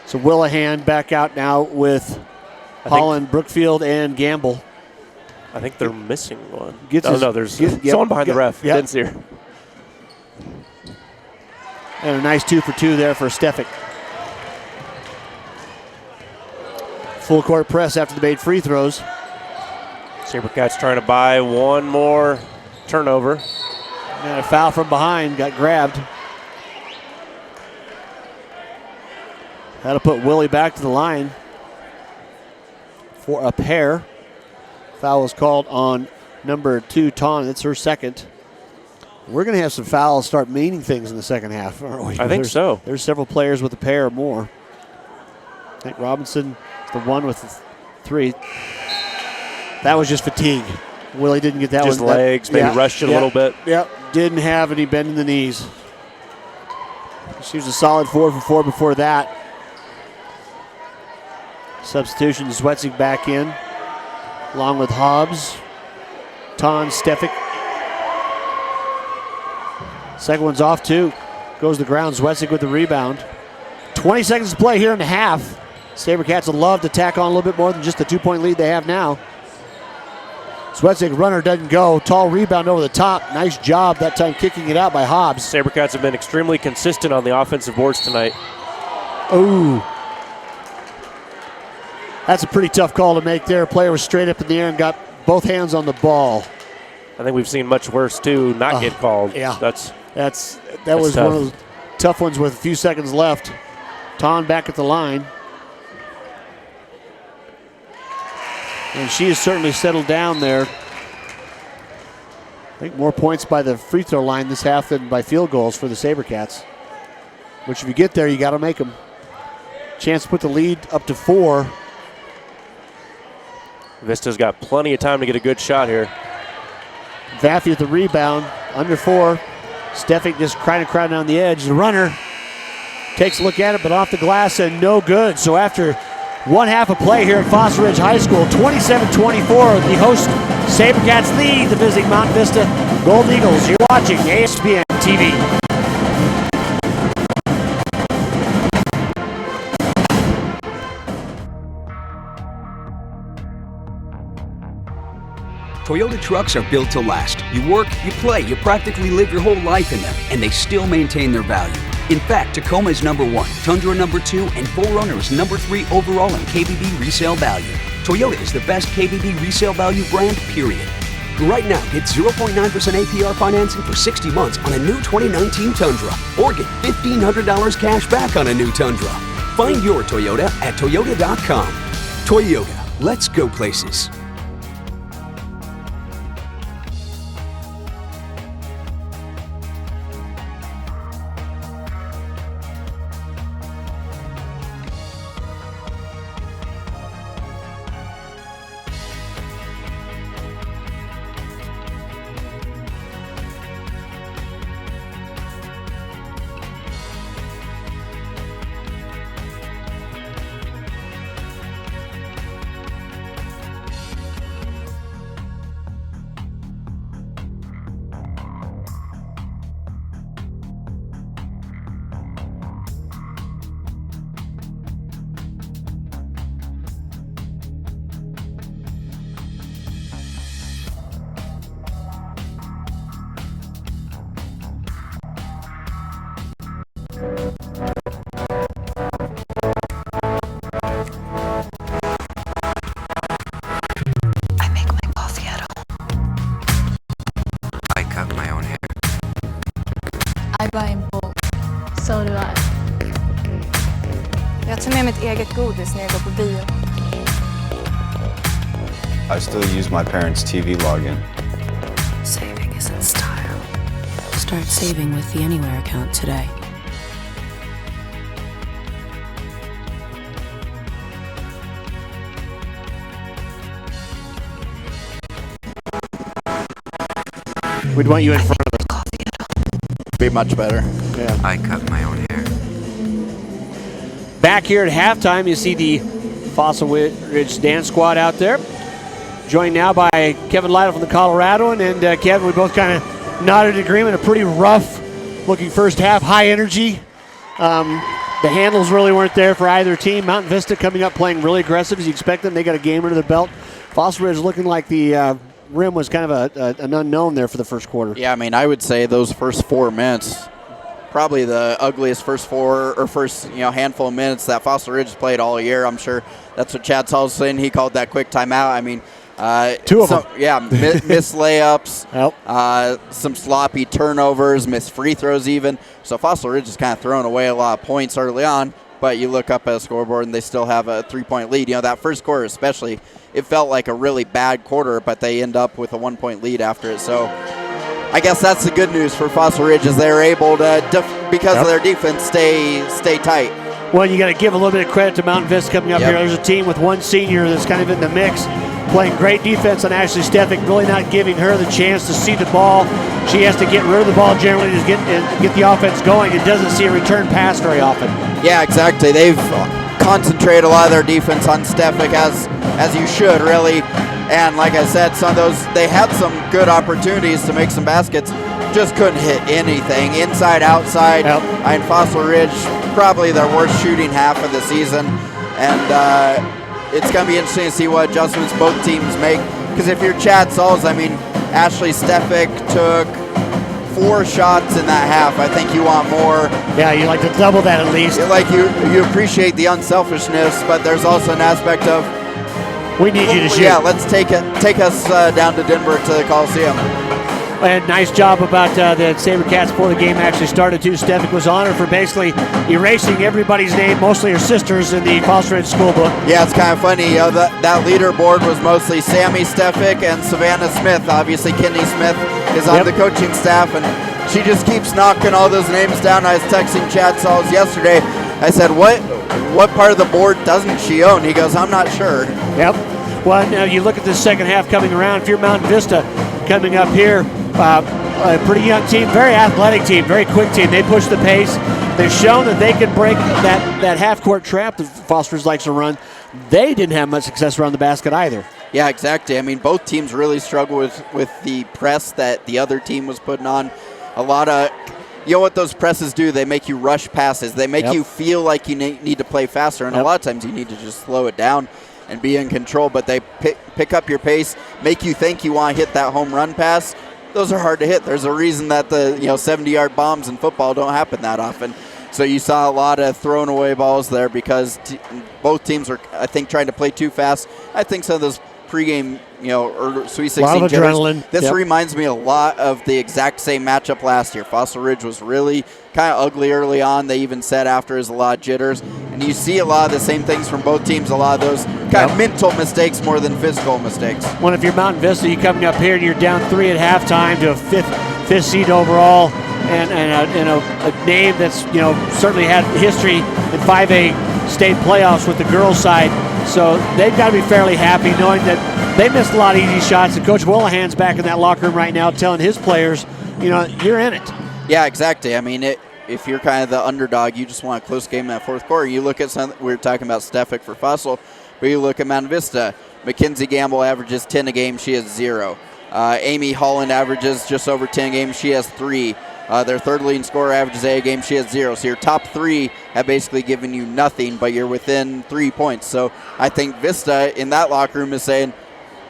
So Willahan back out now with Holland, Brookfield, and Gamble. I think they're missing one. There's someone behind the ref. Yep. Didn't see her. And a nice 2 for 2 there for Stefik. Full court press after the made free throws. SaberCats trying to buy one more turnover. And a foul from behind, got grabbed. That'll put Willie back to the line for a pair. Foul was called on number 2, Tawn. It's her second. We're going to have some fouls start meaning things in the second half, aren't we? I think so. There's several players with a pair or more. I think Robinson is the one with the 3. That was just fatigue. Willie didn't get that just one. Legs, maybe rushed it a little bit. Yep, didn't have any bend in the knees. She was a solid 4 for 4 before that. Substitution, Zwetzig back in, along with Hobbs, Ton, Stefik. Second one's off too. Goes to the ground, Zwetzig with the rebound. 20 seconds to play here in the half. SaberCats would love to tack on a little bit more than just the 2-point lead they have now. Zwetzig runner doesn't go. Tall rebound over the top. Nice job that time kicking it out by Hobbs. SaberCats have been extremely consistent on the offensive boards tonight. Ooh. That's a pretty tough call to make there. Player was straight up in the air and got both hands on the ball. I think we've seen much worse too not get called. Yeah. That's That was tough. one of those tough ones with a few seconds left. Ton back at the line. And she has certainly settled down there. I think more points by the free throw line this half than by field goals for the SaberCats. Which if you get there, you got to make them. Chance to put the lead up to 4. Vista's got plenty of time to get a good shot here. Vaffy with the rebound, under 4. Stefik just kind of crowding on the edge. The runner takes a look at it, but off the glass and no good. So after one half of play here at Foster Ridge High School, 27-24, the host SaberCats lead the visiting Mount Vista Golden Eagles. You're watching ASPN TV. Toyota trucks are built to last. You work, you play, you practically live your whole life in them, and they still maintain their value. In fact, Tacoma is number 1, Tundra number 2, and 4Runner is number 3 overall in KBB resale value. Toyota is the best KBB resale value brand, period. Right now, get 0.9% APR financing for 60 months on a new 2019 Tundra, or get $1,500 cash back on a new Tundra. Find your Toyota at Toyota.com. Toyota, let's go places. I buy in bulk. So do I. Jag tar med mitt eget godis när jag går på bio. I still use my parents' TV login. Saving isn't style. Start saving with the Anywhere account today. We'd want you in front of us. Be much better. Yeah. I cut my own hair. Back here at halftime, you see the Fossil Ridge dance squad out there. Joined now by Kevin Lytle from the Coloradoan, and Kevin, we both kind of nodded in agreement. A pretty rough-looking first half, high energy. The handles really weren't there for either team. Mountain Vista coming up playing really aggressive as you expect them. They got a game under their belt. Fossil Ridge looking like the rim was kind of an unknown there for the first quarter. Yeah, I mean, I would say those first 4 minutes, probably the ugliest first handful of minutes that Fossil Ridge has played all year. I'm sure that's what Chad Saul's saying. He called that quick timeout. I mean, 2 of them. Yeah, missed layups, Yep. some sloppy turnovers, missed free throws even. So Fossil Ridge is kind of throwing away a lot of points early on, but you look up at a scoreboard and they still have a 3-point lead. You know, that first quarter especially, it felt like a really bad quarter, but they end up with a 1-point lead after it. So I guess that's the good news for Fossil Ridge is they're able to, because of their defense, stay tight. Well, you got to give a little bit of credit to Mountain Vista coming up here. There's a team with one senior that's kind of in the mix, playing great defense on Ashley Stefik, really not giving her the chance to see the ball. She has to get rid of the ball generally to get the offense going and doesn't see a return pass very often. Yeah, exactly. They've concentrated a lot of their defense on Stefik, as you should, really. And like I said, some of those, they had some good opportunities to make some baskets, just couldn't hit anything. Inside, outside. And Fossil Ridge, probably their worst shooting half of the season. And it's going to be interesting to see what adjustments both teams make. Because if you're Chad Sauls, I mean, Ashley Stefik took 4 shots in that half. I think you want more. Yeah, you like to double that at least. Like you appreciate the unselfishness, but there's also an aspect of, we need you to shoot. Yeah, let's take us down to Denver to the Coliseum. And nice job about the SaberCats before the game actually started, too. Stefik was honored for basically erasing everybody's name, mostly her sisters, in the Foster Ridge school book. Yeah, it's kind of funny. That leaderboard was mostly Sammy Stefik and Savannah Smith. Obviously, Kenny Smith is on the coaching staff, and she just keeps knocking all those names down. I was texting Chad Sauls yesterday. I said, what part of the board doesn't she own? He goes, I'm not sure. Yep. Well, now you look at this second half coming around. If you're Mountain Vista coming up here, a pretty young team, very athletic team, very quick team. They push the pace. They've shown that they can break that half-court trap that Foster's likes to run. They didn't have much success around the basket either. Yeah, exactly. I mean, both teams really struggle with the press that the other team was putting on. A lot of, you know what those presses do? They make you rush passes. They make you feel like you need to play faster, and a lot of times you need to just slow it down and be in control. But they pick up your pace, make you think you want to hit that home run pass. Those are hard to hit. There's a reason that the 70-yard bombs in football don't happen that often. So you saw a lot of thrown away balls there because both teams were, I think, trying to play too fast. I think some of those pregame, or Sweet 16 a lot of adrenaline. This reminds me a lot of the exact same matchup last year. Fossil Ridge was really kind of ugly early on. They even said after there's a lot of jitters. And you see a lot of the same things from both teams, a lot of those kind of mental mistakes more than physical mistakes. Well, if you're Mountain Vista, you're coming up here and you're down 3 at halftime to a fifth seed overall and a name that's, certainly had history in 5A state playoffs with the girls' side. So they've got to be fairly happy knowing that they missed a lot of easy shots. And Coach Willahan's back in that locker room right now telling his players, you're in it. Yeah, exactly. I mean, if you're kind of the underdog, you just want a close game in that fourth quarter. You look at we were talking about Stefik for Fossil, but you look at Mountain Vista. Mackenzie Gamble averages 10 a game. She has 0. Amy Holland averages just over 10 a game. She has 3. Their third leading scorer averages a game. She has 0. So your top 3 have basically given you nothing, but you're within 3 points. So I think Vista in that locker room is saying,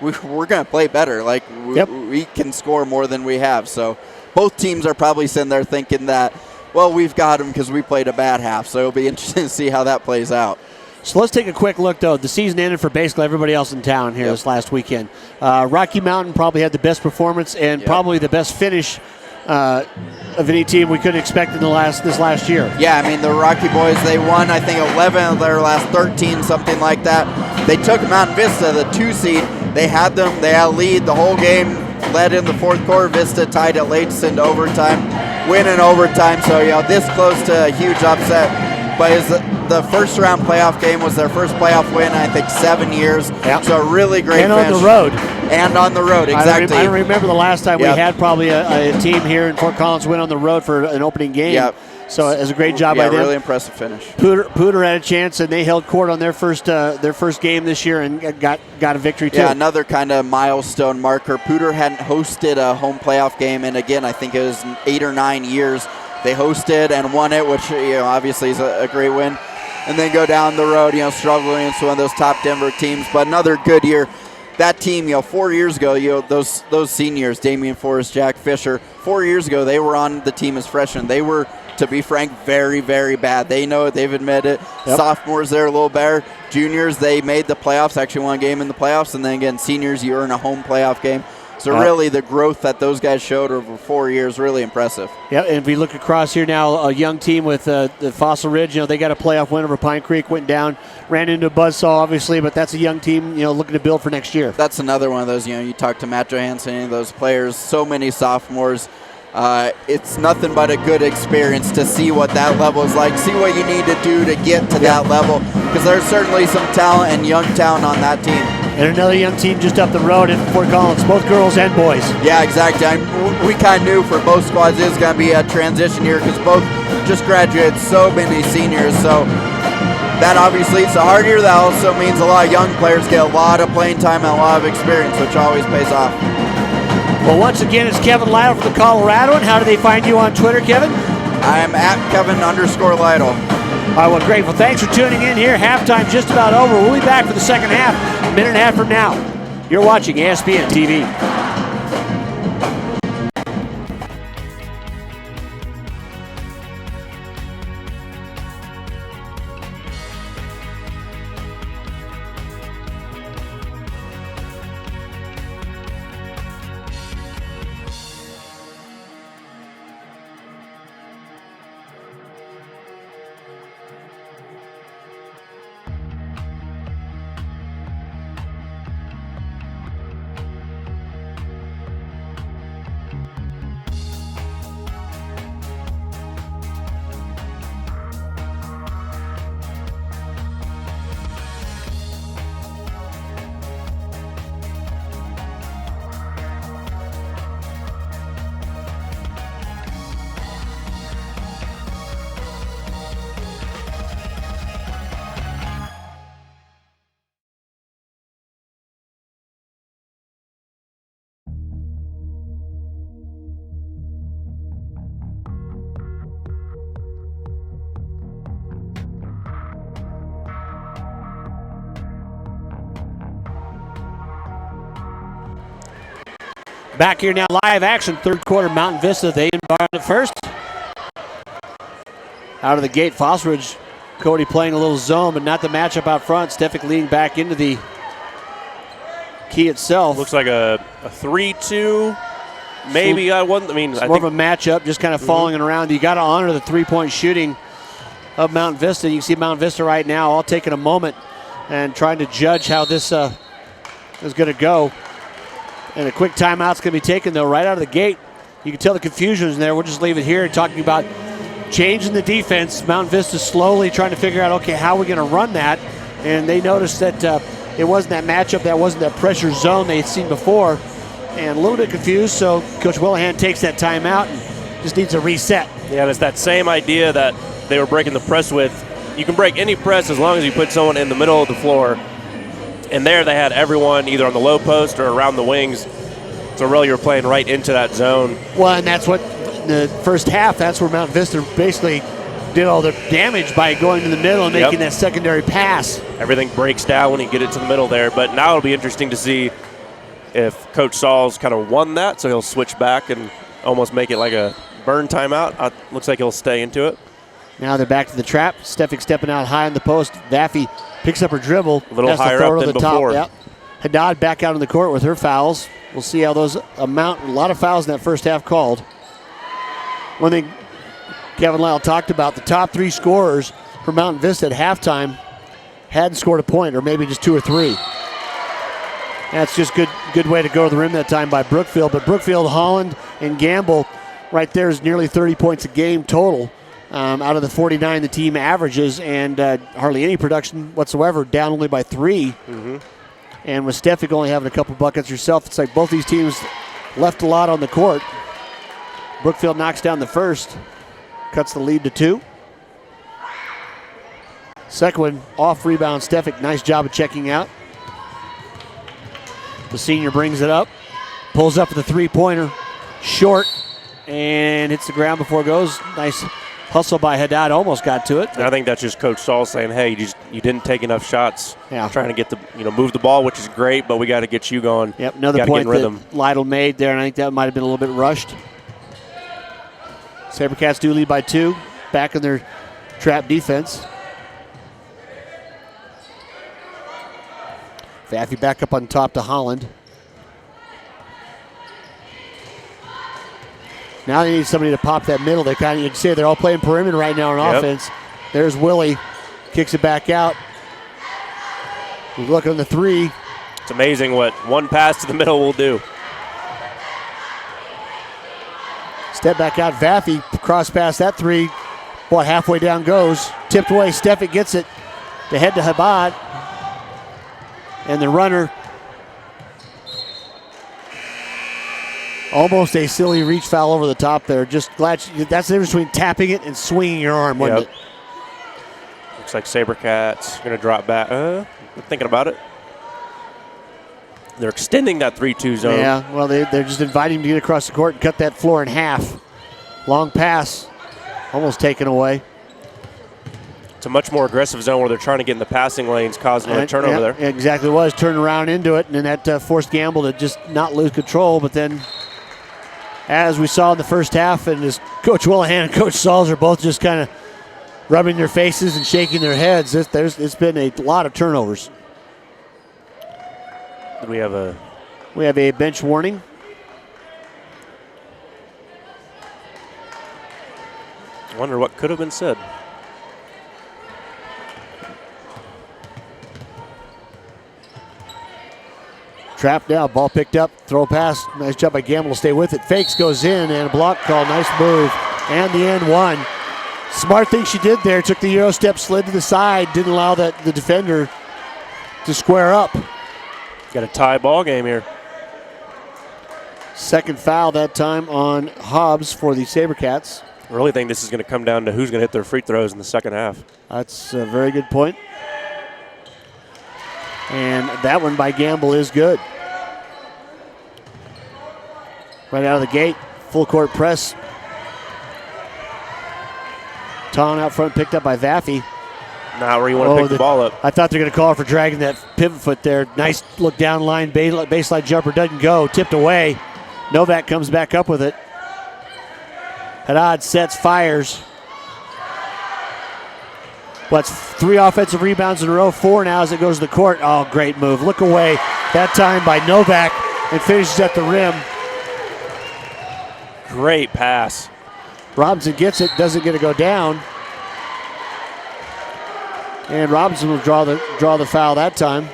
we're going to play better. Like, we can score more than we have. So both teams are probably sitting there thinking that, well, we've got them because we played a bad half. So it'll be interesting to see how that plays out. So let's take a quick look, though. The season ended for basically everybody else in town here this last weekend. Rocky Mountain probably had the best performance and probably the best finish of any team we couldn't expect in this last year. Yeah, I mean, the Rocky boys, they won, I think, 11 of their last 13, something like that. They took Mountain Vista, the 2 seed. They had a lead the whole game, led in the fourth quarter. Vista tied it late into overtime, win in overtime. So, this close to a huge upset. But the first round playoff game was their first playoff win in, I think, 7 years. So a really great finish. On the road. And on the road, exactly. I don't remember the last time we had probably a team here in Fort Collins win on the road for an opening game. So it was a great job by them. Really impressive finish. Pooter had a chance, and they held court on their first game this year and got a victory too. Yeah, another kind of milestone marker. Pooter hadn't hosted a home playoff game, and again, I think it was 8 or 9 years. They hosted and won it, which obviously is a great win. And then go down the road, struggling against one of those top Denver teams. But another good year. That team, 4 years ago, those seniors, Damian Forrest, Jack Fisher, 4 years ago, they were on the team as freshmen. They were, to be frank, very, very bad. They know it. They've admitted it. Sophomores, they're a little better. Juniors, they made the playoffs, actually won a game in the playoffs. And then again, seniors, you earn a home playoff game. So really, the growth that those guys showed over 4 years, really impressive. Yeah, and if we look across here now, a young team with the Fossil Ridge, they got a playoff win over Pine Creek, went down, ran into a buzzsaw, obviously, but that's a young team, looking to build for next year. That's another one of those, you talk to Matt Johansson, those players, so many sophomores. it's nothing but a good experience to see what that level is like, see what you need to do to get to that level, because there's certainly some talent and young talent on that team. And another young team just up the road in Fort Collins, both girls and boys. Yeah, exactly. We kind of knew for both squads it was going to be a transition year because both just graduated, so many seniors. So that obviously it's a hard year. That also means a lot of young players get a lot of playing time and a lot of experience, which always pays off. Well, once again, it's Kevin Lytle from the Colorado. And how do they find you on Twitter, Kevin? I'm at Kevin_Lytle. All right, well, great. Well, thanks for tuning in here. Halftime just about over. We'll be back for the second half, a minute and a half from now. You're watching ESPN TV. Back here now, live action, third quarter, Mountain Vista. They inbound it first. Out of the gate, Fosterridge, Cody playing a little zone, but not the matchup out front. Stefik leading back into the key itself. Looks like a 3-2. Maybe I wasn't. I mean, it's more of a matchup, just kind of falling around. You got to honor the three-point shooting of Mountain Vista. You can see Mountain Vista right now all taking a moment and trying to judge how this is going to go. And a quick timeout's going to be taken, though, right out of the gate. You can tell the confusion is there. We'll just leave it here talking about changing the defense. Mountain Vista slowly trying to figure out, okay, how are we going to run that? And they noticed that it wasn't that matchup, that wasn't that pressure zone they had seen before. And a little bit confused, so Coach Willihan takes that timeout and just needs a reset. Yeah, and it's that same idea that they were breaking the press with. You can break any press as long as you put someone in the middle of the floor. And there they had everyone either on the low post or around the wings. So really you're playing right into that zone. Well, and that's what the first half, that's where Mountain Vista basically did all the damage by going to the middle and making that secondary pass. Everything breaks down when you get it to the middle there. But now it'll be interesting to see if Coach Saul's kind of won that, so he'll switch back and almost make it like a burn timeout. Looks like he'll stay into it. Now they're back to the trap. Stefik stepping out high on the post. Vaffy picks up her dribble. A little higher up than before. Yep. Haddad back out on the court with her fouls. We'll see how those amount. A lot of fouls in that first half called. One thing Kevin Lytle talked about, the top three scorers for Mountain Vista at halftime hadn't scored a point, or maybe just two or three. That's just good way to go to the rim that time by Brookfield. But Brookfield, Holland, and Gamble right there is nearly 30 points a game total. Out of the 49 the team averages, and hardly any production whatsoever, down only by 3. Mm-hmm. And with Stefik only having a couple buckets herself, it's like both these teams left a lot on the court. Brookfield knocks down the first, cuts the lead to 2. Second one, off rebound, Stefik, nice job of checking out. The senior brings it up, pulls up with a three-pointer, short, and hits the ground before it goes. Nice hustle by Haddad, almost got to it. And I think that's just Coach Saul saying, hey, you didn't take enough shots. Yeah. Trying to get move the ball, which is great, but we got to get you going. Yep, another point that Lytle made there, and I think that might have been a little bit rushed. Sabercats do lead by 2, back in their trap defense. Vaffy back up on top to Holland. Now they need somebody to pop that middle. They kind of, you can say they're all playing perimeter right now on offense. There's Willie, kicks it back out. We look on the 3. It's amazing what one pass to the middle will do. Step back out. Vaffy cross past that three. Boy, halfway down goes. Tipped away. Stefik gets it to head to Habad. And the runner. Almost a silly reach foul over the top there. Just glad that's the difference between tapping it and swinging your arm, wasn't it? Looks like SaberCats going to drop back. Thinking about it. They're extending that 3-2 zone. Yeah, well, they're just inviting him to get across the court and cut that floor in half. Long pass, almost taken away. It's a much more aggressive zone where they're trying to get in the passing lanes, causing a turnover there. Exactly was. Turn around into it, and then that forced Gamble to just not lose control. But then, as we saw in the first half, and as Coach Willihan and Coach Sauls are both just kind of rubbing their faces and shaking their heads, it's been a lot of turnovers. We have a bench warning. I wonder what could have been said. Trap now, ball picked up, throw pass. Nice job by Gamble to stay with it. Fakes, goes in, and a block call. Nice move. And the end one. Smart thing she did there. Took the Euro step, slid to the side, didn't allow the defender to square up. Got a tie ball game here. Second foul that time on Hobbs for the SaberCats. I really think this is going to come down to who's going to hit their free throws in the second half. That's a very good point. And that one by Gamble is good. Right out of the gate, full court press. Ton out front, picked up by Vaffy. Not where you want to pick the ball up. I thought they were going to call her for dragging that pivot foot there. Nice look down line, baseline jumper doesn't go, tipped away. Novak comes back up with it. Haddad sets, fires. What's 3 offensive rebounds in a row, 4 now as it goes to the court. Oh, great move. Look away. That time by Novak and finishes at the rim. Great pass. Robinson gets it, doesn't get to go down. And Robinson will draw the foul that time.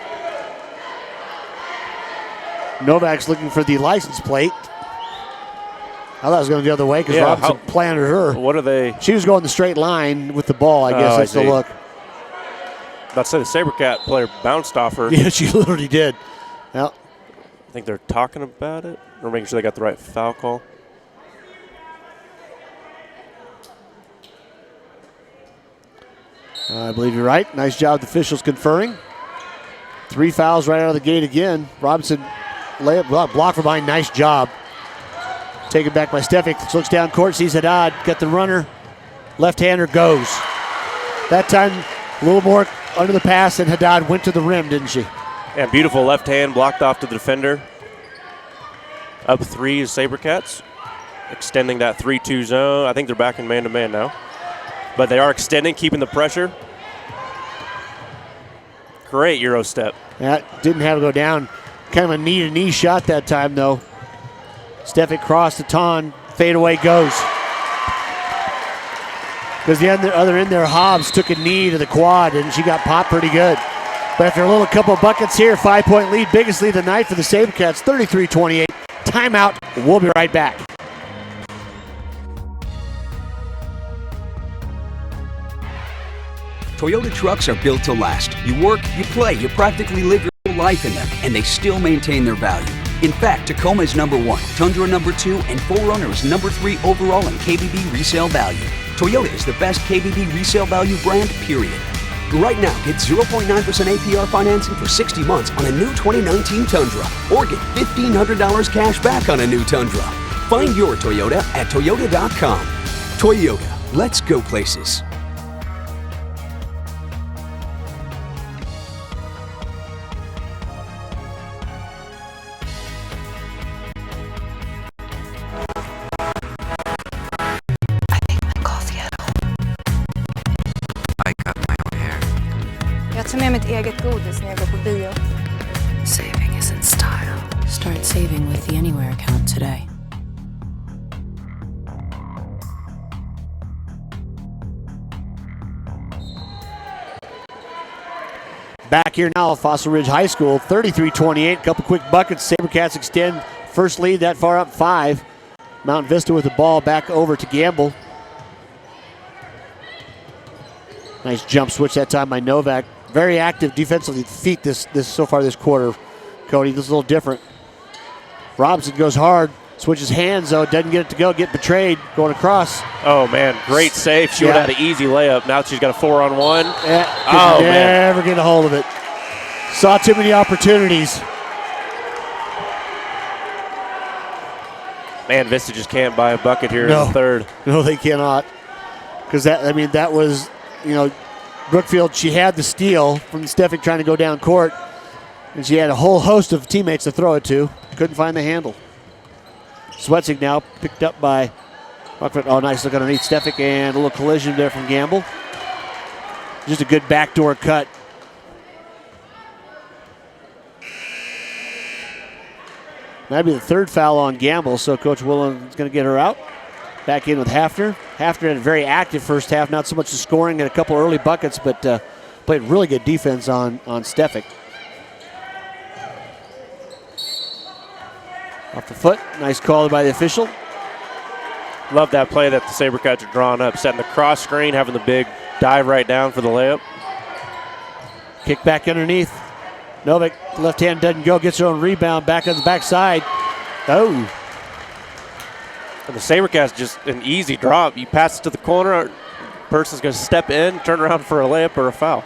Novak's looking for the license plate. I thought it was going the other way because Robinson planted her. What are they? She was going the straight line with the ball, I guess. That's the look. About to say the SaberCat player bounced off her. Yeah, she literally did. Well, I think they're talking about it or making sure they got the right foul call. I believe you're right. Nice job, the officials conferring. 3 fouls right out of the gate again. Robinson layup block from behind. Nice job. Taken back by Stefik. Looks down court, sees Haddad. Got the runner. Left-hander goes. That time, a little more under the pass, and Haddad went to the rim, didn't she? Yeah, beautiful left hand blocked off to the defender. Up 3 is SaberCats. Extending that 3-2 zone. I think they're back in man-to-man now. But they are extending, keeping the pressure. Great Euro step. That didn't have to go down. Kind of a knee-to-knee shot that time, though. Stefik crossed the ton. Fade away goes. Because the other end there, Hobbs took a knee to the quad, and she got popped pretty good. But after a little couple of buckets here, 5-point lead, biggest lead of the night for the SaberCats, 33-28. Timeout. We'll be right back. Toyota trucks are built to last. You work, you play, you practically live your whole life in them, and they still maintain their value. In fact, Tacoma is number 1, Tundra number 2, and 4Runner is number 3 overall in KBB resale value. Toyota is the best KBB resale value brand, period. Right now, get 0.9% APR financing for 60 months on a new 2019 Tundra, or get $1,500 cash back on a new Tundra. Find your Toyota at Toyota.com. Toyota, let's go places. Jag tar med mitt eget godis när jag går på bio. Saving isn't style. Start saving with the Anywhere account today. Back here now at Fossil Ridge High School, 33-28. Couple quick buckets. SaberCats extend first lead that far up 5. Mount Vista with the ball back over to Gamble. Nice jump switch that time by Novak. Very active defensively feet this so far this quarter. Cody, this is a little different. Robinson goes hard, switches hands though, doesn't get it to go, get betrayed, going across. Oh man, great save. She would have had an easy layup. Now she's got a 4-on-1. Yeah, never get a hold of it. Saw too many opportunities. Man, Vista just can't buy a bucket here in the third. No, they cannot. Because that was, Brookfield, she had the steal from Stefik trying to go down court, and she had a whole host of teammates to throw it to. Couldn't find the handle. Swetzig now picked up by Rockford. Oh, nice look underneath Stefik, and a little collision there from Gamble. Just a good backdoor cut. That'd be the third foul on Gamble, so Coach Willen is going to get her out. Back in with Hafner. Hafner had a very active first half, not so much the scoring and a couple early buckets, but played really good defense on Stefik. Off the foot, nice call by the official. Love that play that the SaberCats are drawing up, setting the cross screen, having the big dive right down for the layup. Kick back underneath. Novak, left hand doesn't go, gets her own rebound, back on the backside. Oh. And the SaberCats just an easy drop. You pass it to the corner, person's going to step in, turn around for a layup or a foul.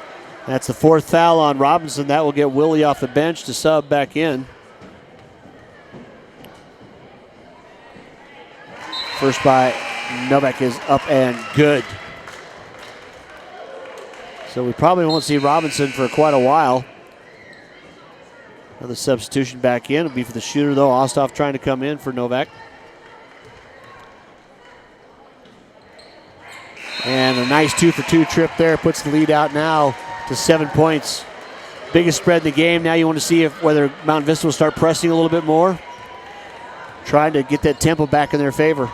That's the fourth foul on Robinson. That will get Willie off the bench to sub back in. First by Novak is up and good. So we probably won't see Robinson for quite a while. Another substitution back in. It'll be for the shooter, though. Osthoff trying to come in for Novak. And a nice 2-for-2 trip there. Puts the lead out now to 7 points. Biggest spread in the game. Now you want to see whether Mount Vista will start pressing a little bit more. Trying to get that tempo back in their favor.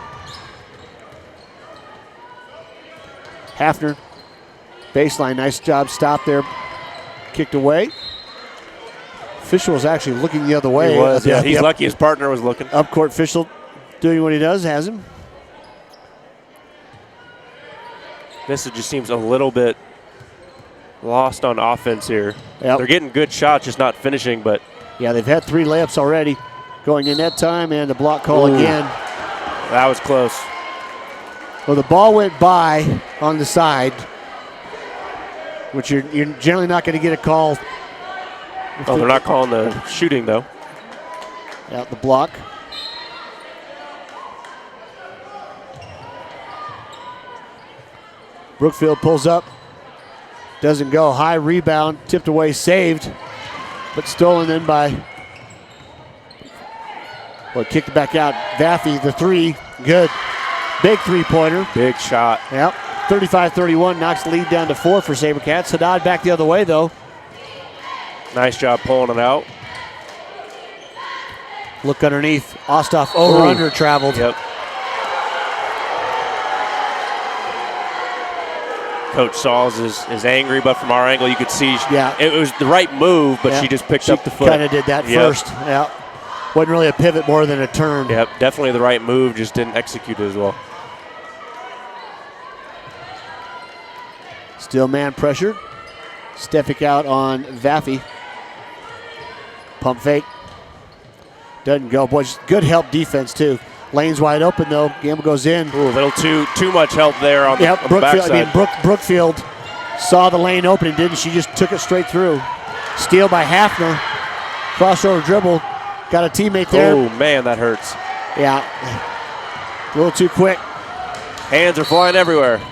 Hafner, baseline, nice job, stop there, kicked away. Official was actually looking the other way. He was, yeah. He's lucky his partner was looking. Up court official doing what he does, has him. This just seems a little bit lost on offense here. Yep. They're getting good shots, just not finishing, but. Yeah, they've had 3 layups already going in that time, and the block call again. That was close. Well, the ball went by on the side, which you're generally not going to get a call. Oh, they're not calling the shooting, though. Out the block. Brookfield pulls up. Doesn't go. High rebound. Tipped away. Saved. But stolen in by. Well, kicked it back out. Vaffy, the 3. Good. Big 3-pointer. Big shot. Yep. 35-31. Knocks the lead down to 4 for SaberCats. Haddad back the other way, though. Nice job pulling it out. Look underneath. Osthoff over-under traveled. Yep. Coach Sauls is angry, but from our angle you could see it was the right move, but she just picked up the foot. She kind of did that first. Yeah. Wasn't really a pivot more than a turn. Yep, definitely the right move, just didn't execute it as well. Still man pressured. Stefik out on Vaffy. Pump fake. Doesn't go. Boy, good help defense, too. Lane's wide open, though. Gamble goes in. Ooh, a little too much help there on the backside. Brookfield saw the lane open and didn't. She just took it straight through. Steal by Hafner. Crossover dribble. Got a teammate there. Oh, man, that hurts. Yeah. A little too quick. Hands are flying everywhere.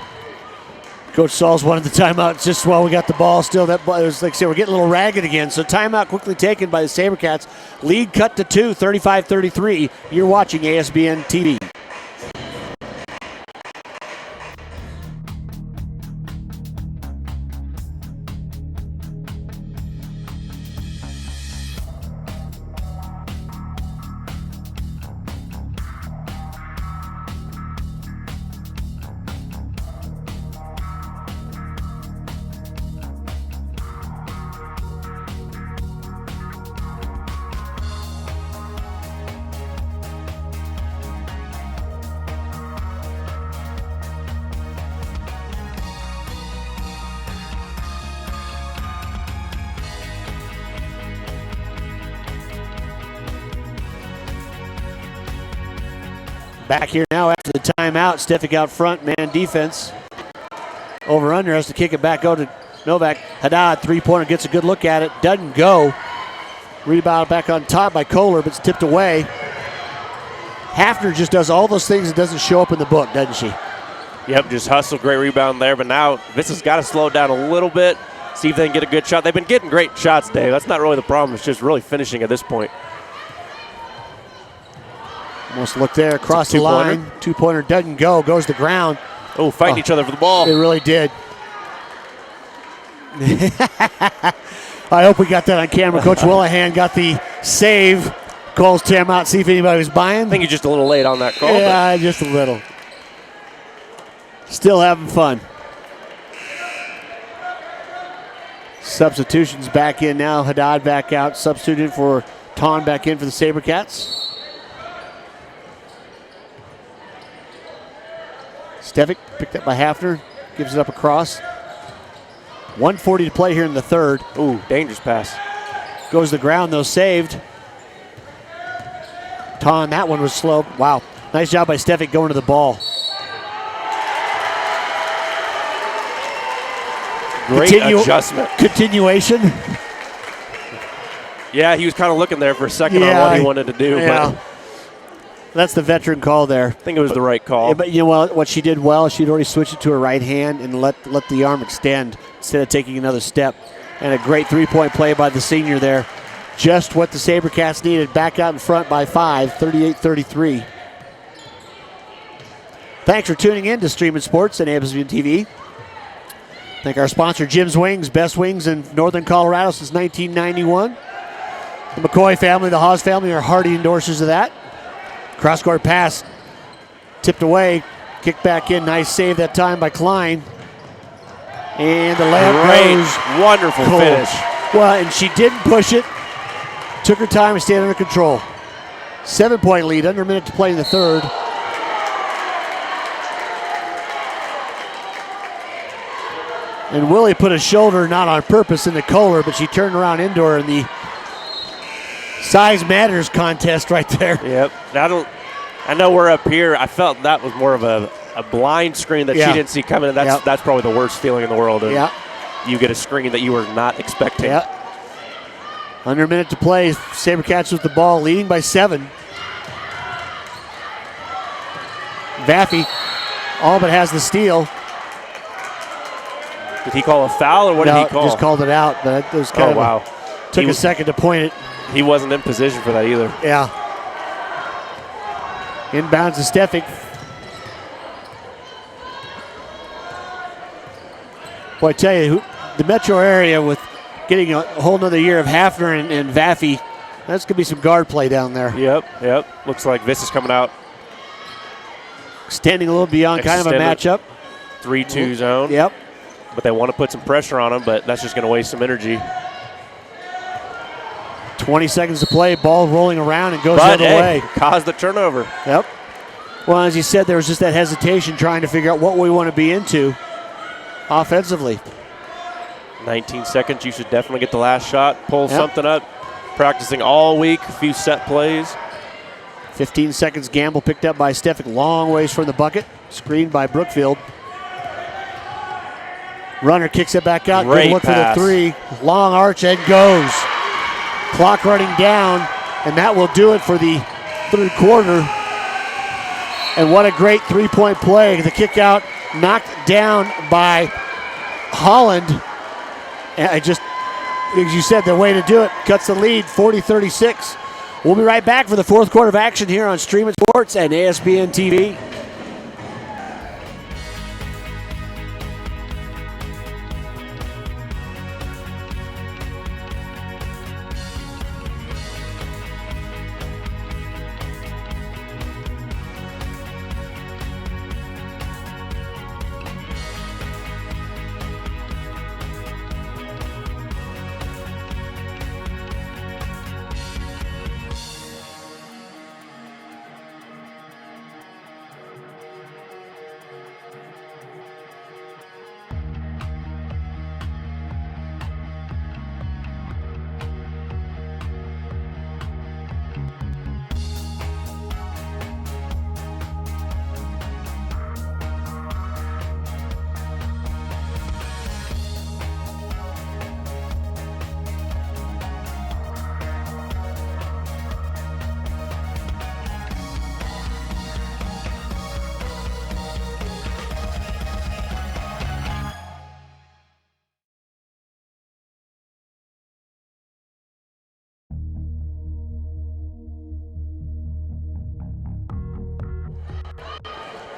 Coach Sauls wanted the timeout just while we got the ball still. That was, like I said, we're getting a little ragged again. So timeout quickly taken by the SaberCats. Lead cut to 2, 35-33. You're watching ASBN TV. Back here now after the timeout. Stefik out front, man defense. Over under has to kick it back out to Novak. Haddad, three-pointer, gets a good look at it. Doesn't go. Rebound back on top by Kohler, but it's tipped away. Hafner just does all those things that doesn't show up in the book, doesn't she? Yep, just hustle, great rebound there. But now Vista's got to slow it down a little bit, see if they can get a good shot. They've been getting great shots, Dave. That's not really the problem. It's just really finishing at this point. Almost look there, across the line. Two-pointer doesn't go, goes to the ground. Oh, fighting each other for the ball. It really did. I hope we got that on camera. Coach Willihan got the save. Calls timeout, see if anybody was buying. I think he's just a little late on that call. Yeah, just a little. Still having fun. Substitutions back in now. Haddad back out. Substituted for Ton back in for the SaberCats. Stefik picked up by Hafner. Gives it up across. 1:40 to play here in the third. Ooh, dangerous pass. Goes to the ground, though, saved. Ton, that one was slow. Wow. Nice job by Stefik going to the ball. Great adjustment. Continuation. Yeah, he was kind of looking there for a second on what he wanted to do. Yeah. But that's the veteran call there. I think it was the right call. Yeah, but you know what she did well? She'd already switched it to her right hand and let the arm extend instead of taking another step. And a great three-point play by the senior there. Just what the SaberCats needed. Back out in front by 5, 38-33. Thanks for tuning in to Streaming Sports and ABSVN TV. Thank our sponsor, Jim's Wings, best wings in northern Colorado since 1991. The McCoy family, the Haase family are hearty endorsers of that. Cross-court pass, tipped away, kicked back in. Nice save that time by Klein. And the layup goes. Wonderful cold. finish. Well, and she didn't push it. Took her time and stayed under control. 7-point lead, under a minute to play in the third. And Willie put a shoulder, not on purpose, in the Kohler, but she turned around indoor in the size matters contest right there. Yep. I know we're up here. I felt that was more of a blind screen that she didn't see coming. That's probably the worst feeling in the world. You get a screen that you were not expecting. Yeah. Under a minute to play. SaberCats with the ball, leading by 7. Vaffy all but has the steal. Did he call a foul or what did he call? Just called it out, but it was kind of took a second to point it. He wasn't in position for that either. Yeah. Inbounds to Stefik. Boy, I tell you, the metro area with getting a whole nother year of Hafner and Vaffy, that's going to be some guard play down there. Yep. Looks like Vista's coming out. Extending a little beyond kind of a matchup. 3-2 zone. Yep. But they want to put some pressure on him, but that's just going to waste some energy. 20 seconds to play, ball rolling around and goes the other way. Caused the turnover. Yep. Well, as you said, there was just that hesitation trying to figure out what we want to be into offensively. 19 seconds, you should definitely get the last shot, pull something up. Practicing all week, a few set plays. 15 seconds, gamble picked up by Stefik, long ways from the bucket. Screened by Brookfield. Runner kicks it back out, good look pass. For the 3. Long arch and goes. Clock running down, and that will do it for the third quarter. And what a great three-point play. The kick out knocked down by Holland. And I just, as you said, the way to do it, cuts the lead, 40-36. We'll be right back for the fourth quarter of action here on Streaming Sports and ASBN TV.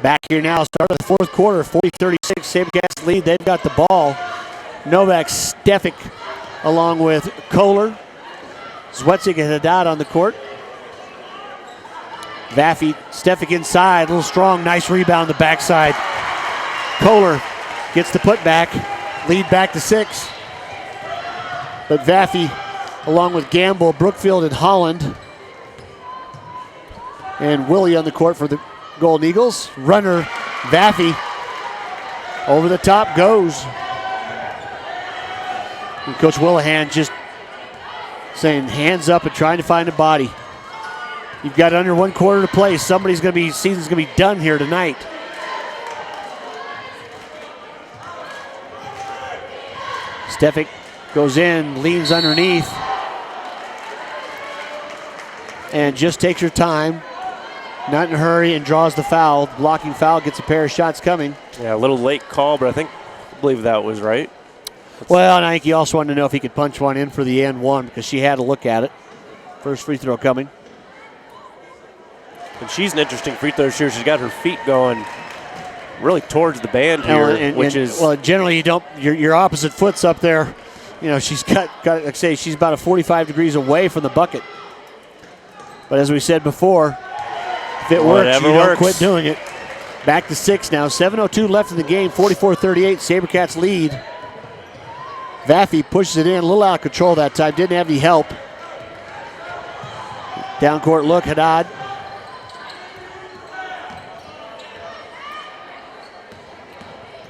Back here now, start of the fourth quarter, 40-36, Sabercats lead. They've got the ball. Novak, Stefik, along with Kohler. Zwetzig and Haddad on the court. Vaffy, Stefik inside, a little strong, nice rebound the backside. Kohler gets the putback, lead back to 6. But Vaffy, along with Gamble, Brookfield, and Holland. And Willie on the court for the Golden Eagles. Runner, Vaffy, over the top goes. And Coach Willihan just saying hands up and trying to find a body. You've got under 1 quarter to play. Season's going to be done here tonight. Stefik goes in, leans underneath, and just takes your time. Not in a hurry, and draws the foul. Blocking foul, gets a pair of shots coming. Yeah, a little late call, but I believe that was right. Well, and I think he also wanted to know if he could punch one in for the and one because she had to look at it. First free throw coming. And she's an interesting free throw shooter. She's got her feet going really towards the band here, which is... Well, generally you don't, your opposite foot's up there. You know, she's got like I say, she's about 45 degrees away from the bucket. But as we said before, if it works, you don't quit doing it. Back to 6 now. 7:02 left in the game. 44-38. Sabercats lead. Vaffy pushes it in. A little out of control that time. Didn't have any help. Down court look. Haddad.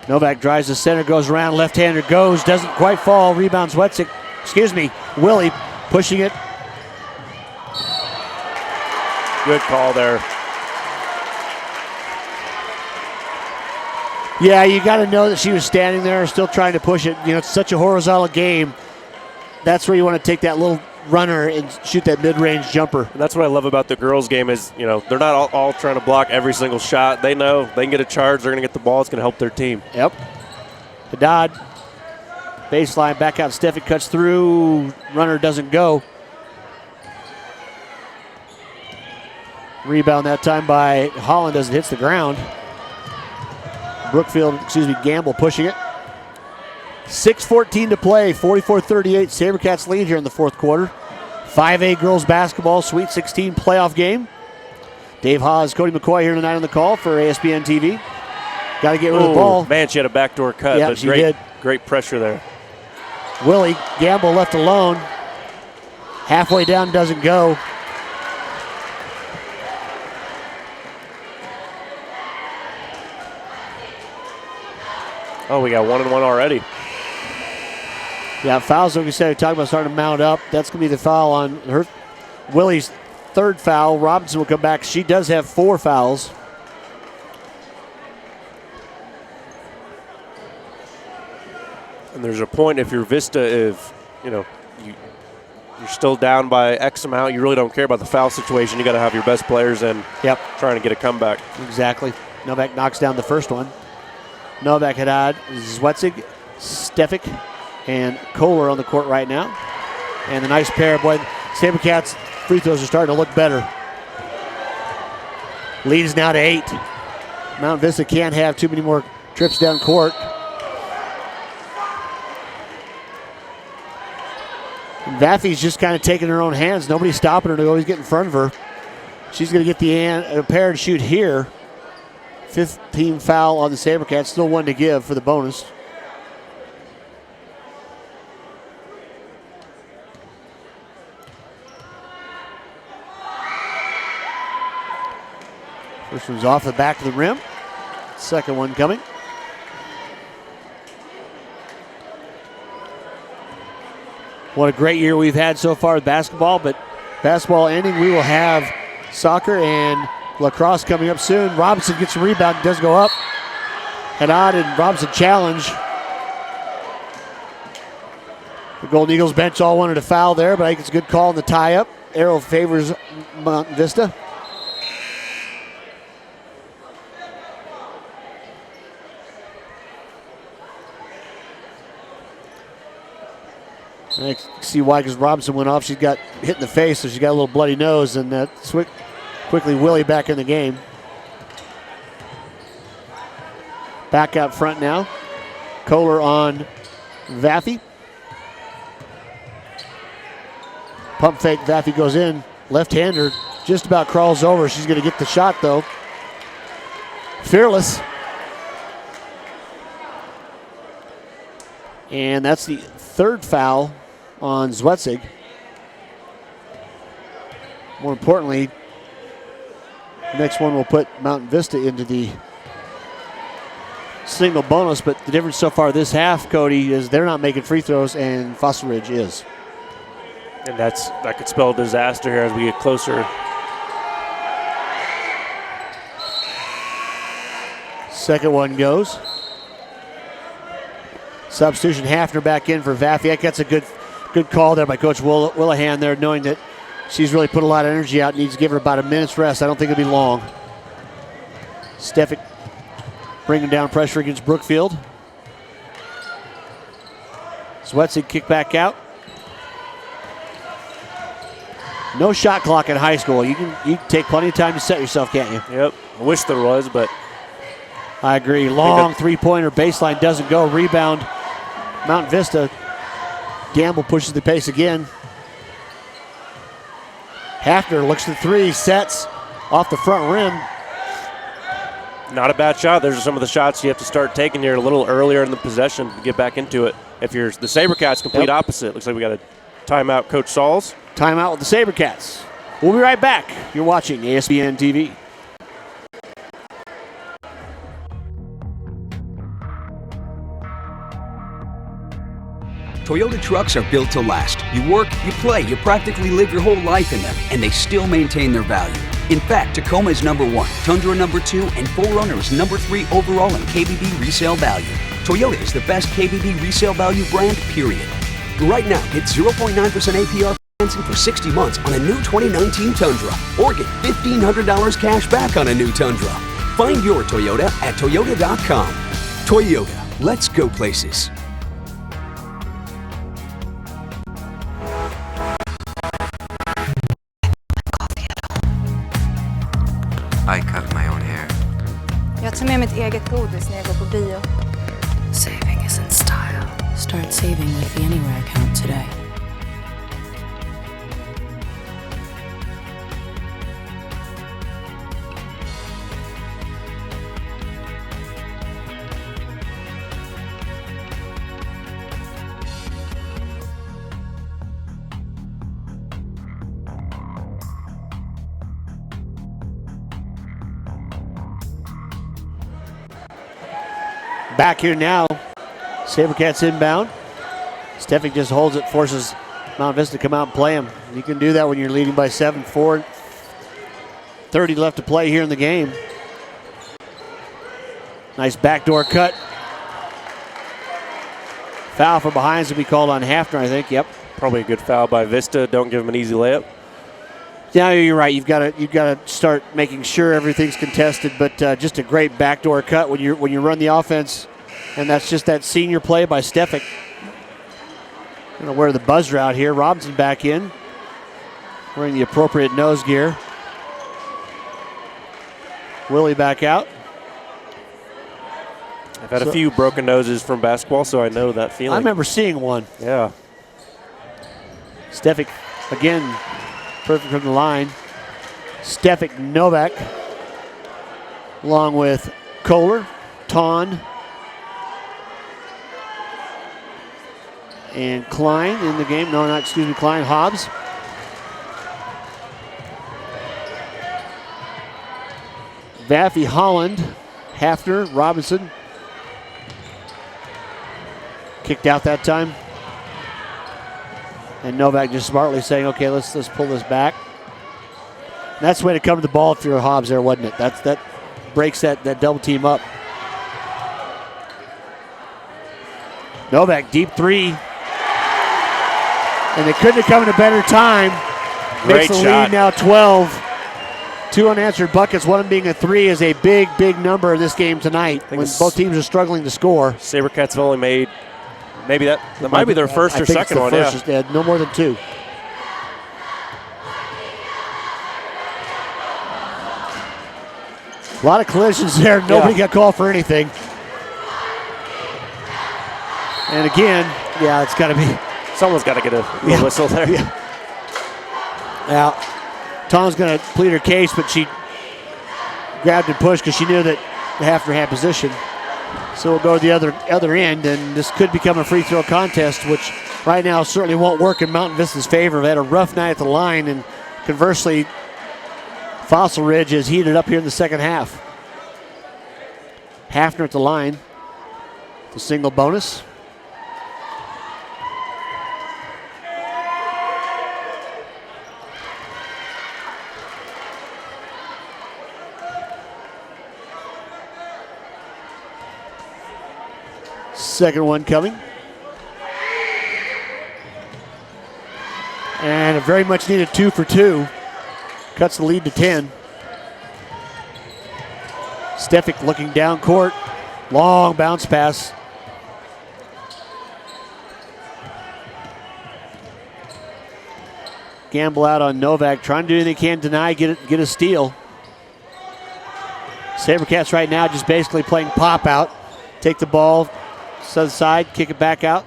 Novak drives the center. Goes around. Left-hander goes. Doesn't quite fall. Rebounds Wetzik. Willie pushing it. Good call there. Yeah, you got to know that she was standing there still trying to push it. You know, it's such a horizontal game. That's where you want to take that little runner and shoot that mid-range jumper. And that's what I love about the girls' game is, you know, they're not all trying to block every single shot. They know they can get a charge. They're going to get the ball. It's going to help their team. Yep. Haddad, baseline, back out. Steffi cuts through. Runner doesn't go. Rebound that time by Holland as it hits the ground. Gamble pushing it. 6:14 to play, 44-38. Sabercats lead here in the fourth quarter. 5A girls basketball, Sweet 16 playoff game. Dave Haas, Cody McCoy here tonight on the call for ASBN TV. Got to get rid of the ball. Man, she had a backdoor cut. Yeah, but she did. Great pressure there. Willie, Gamble left alone. Halfway down, doesn't go. Oh, we got 1-1 already. Yeah, fouls, like we said, we talked about starting to mount up. That's going to be the foul on her. Willie's third foul. Robinson will come back. She does have 4 fouls. And there's a point if you're Vista, if, you know, you're still down by X amount, you really don't care about the foul situation. You got to have your best players in trying to get a comeback. Exactly. Novak knocks down the first one. Novak, Haddad, Zwetzig, Stefik, and Kohler on the court right now. And a nice pair. Boy, Sabercats free throws are starting to look better. Lead is now to 8. Mount Vista can't have too many more trips down court. And Vaffy's just kind of taking her own hands. Nobody's stopping her to always get in front of her. She's going to get a pair and shoot here. 15 foul on the Sabercats. Still 1 to give for the bonus. First one's off the back of the rim. Second one coming. What a great year we've had so far with basketball, but basketball ending, we will have soccer and lacrosse coming up soon. Robinson gets a rebound, does go up. Haddad and Robinson challenge. The Golden Eagles bench all wanted a foul there, but I think it's a good call in the tie-up. Arrow favors Mount Vista. I see why, because Robinson went off. She got hit in the face, so she got a little bloody nose, and quickly Willie back in the game. Back out front now. Kohler on Vaffy. Pump fake, Vaffy goes in. Left-hander just about crawls over. She's going to get the shot, though. Fearless. And that's the third foul on Zwetzig. More importantly, the next one will put Mountain Vista into the single bonus, but the difference so far this half, Cody, is they're not making free throws and Fossil Ridge is. And that could spell disaster here as we get closer. Second one goes. Substitution, Hafner back in for Vafiak. That's a good call there by Coach Willahan there, knowing that she's really put a lot of energy out. Needs to give her about a minute's rest. I don't think it'll be long. Stefik bringing down pressure against Brookfield. Zwetzig kick back out. No shot clock in high school. You can take plenty of time to set yourself, can't you? Yep. I wish there was, but I agree. Long three-pointer baseline doesn't go. Rebound, Mount Vista. Gamble pushes the pace again. Hafner looks to three, sets off the front rim. Not a bad shot. Those are some of the shots you have to start taking here a little earlier in the possession to get back into it. If you're the SaberCats, complete opposite. Looks like we got a timeout, Coach Sauls. Timeout with the SaberCats. We'll be right back. You're watching ASBN TV. Toyota trucks are built to last. You work, you play, you practically live your whole life in them, and they still maintain their value. In fact, Tacoma is #1, Tundra #2, and 4Runner is #3 overall in KBB resale value. Toyota is the best KBB resale value brand, period. Right now, get 0.9% APR financing for 60 months on a new 2019 Tundra, or get $1,500 cash back on a new Tundra. Find your Toyota at Toyota.com. Toyota, let's go places. I cut my own hair. Jag tar med mitt eget godis när jag går på bio. Saving isn't style. Start saving with the Anywhere account today. Back here now. SaberCats inbound. Stefik just holds it, forces Mount Vista to come out and play him. You can do that when you're leading by 7, 4. 30 left to play here in the game. Nice backdoor cut. Foul from behind's going to be called on Hafner, I think. Yep. Probably a good foul by Vista. Don't give him an easy layup. Yeah, you're right. You've got to start making sure everything's contested. But just a great backdoor cut when you run the offense, and that's just that senior play by Stefik. Gonna wear the buzzer out here. Robinson back in, wearing the appropriate nose gear. Willie back out. I've had a few broken noses from basketball, so I know that feeling. I remember seeing one. Yeah. Stefik again. Perfect from the line. Stefik, Novak, along with Kohler, Ton, and Klein in the game. No, not, excuse me, Klein, Hobbs. Vaffy, Holland, Hafner, Robinson. Kicked out that time. And Novak just smartly saying, okay, let's pull this back. And that's the way to come to the ball if you're Hobbs there, wasn't it? That breaks that double team up. Novak, deep three. And they couldn't have come at a better time. Makes the lead now 12. 2 unanswered buckets, one of them being a 3 is a big, big number in this game tonight when both teams are struggling to score. SaberCats have only made maybe that might be their first or second one. Yeah, no more than 2. A lot of collisions there. Nobody got called for anything. And again, yeah, it's got to be. Someone's got to get a whistle there. Yeah. Tom's going to plead her case, but she grabbed and pushed because she knew that the half position. So we'll go to the other end, and this could become a free throw contest, which right now certainly won't work in Mountain Vista's favor. They had a rough night at the line, and conversely, Fossil Ridge has heated up here in the second half. Hafner at the line. The single bonus. Second one coming. And a very much needed 2 for 2. Cuts the lead to 10. Stefik looking down court. Long bounce pass. Gamble out on Novak, trying to do anything they can, deny, get a steal. SaberCats right now just basically playing pop out. Take the ball, set aside, kick it back out.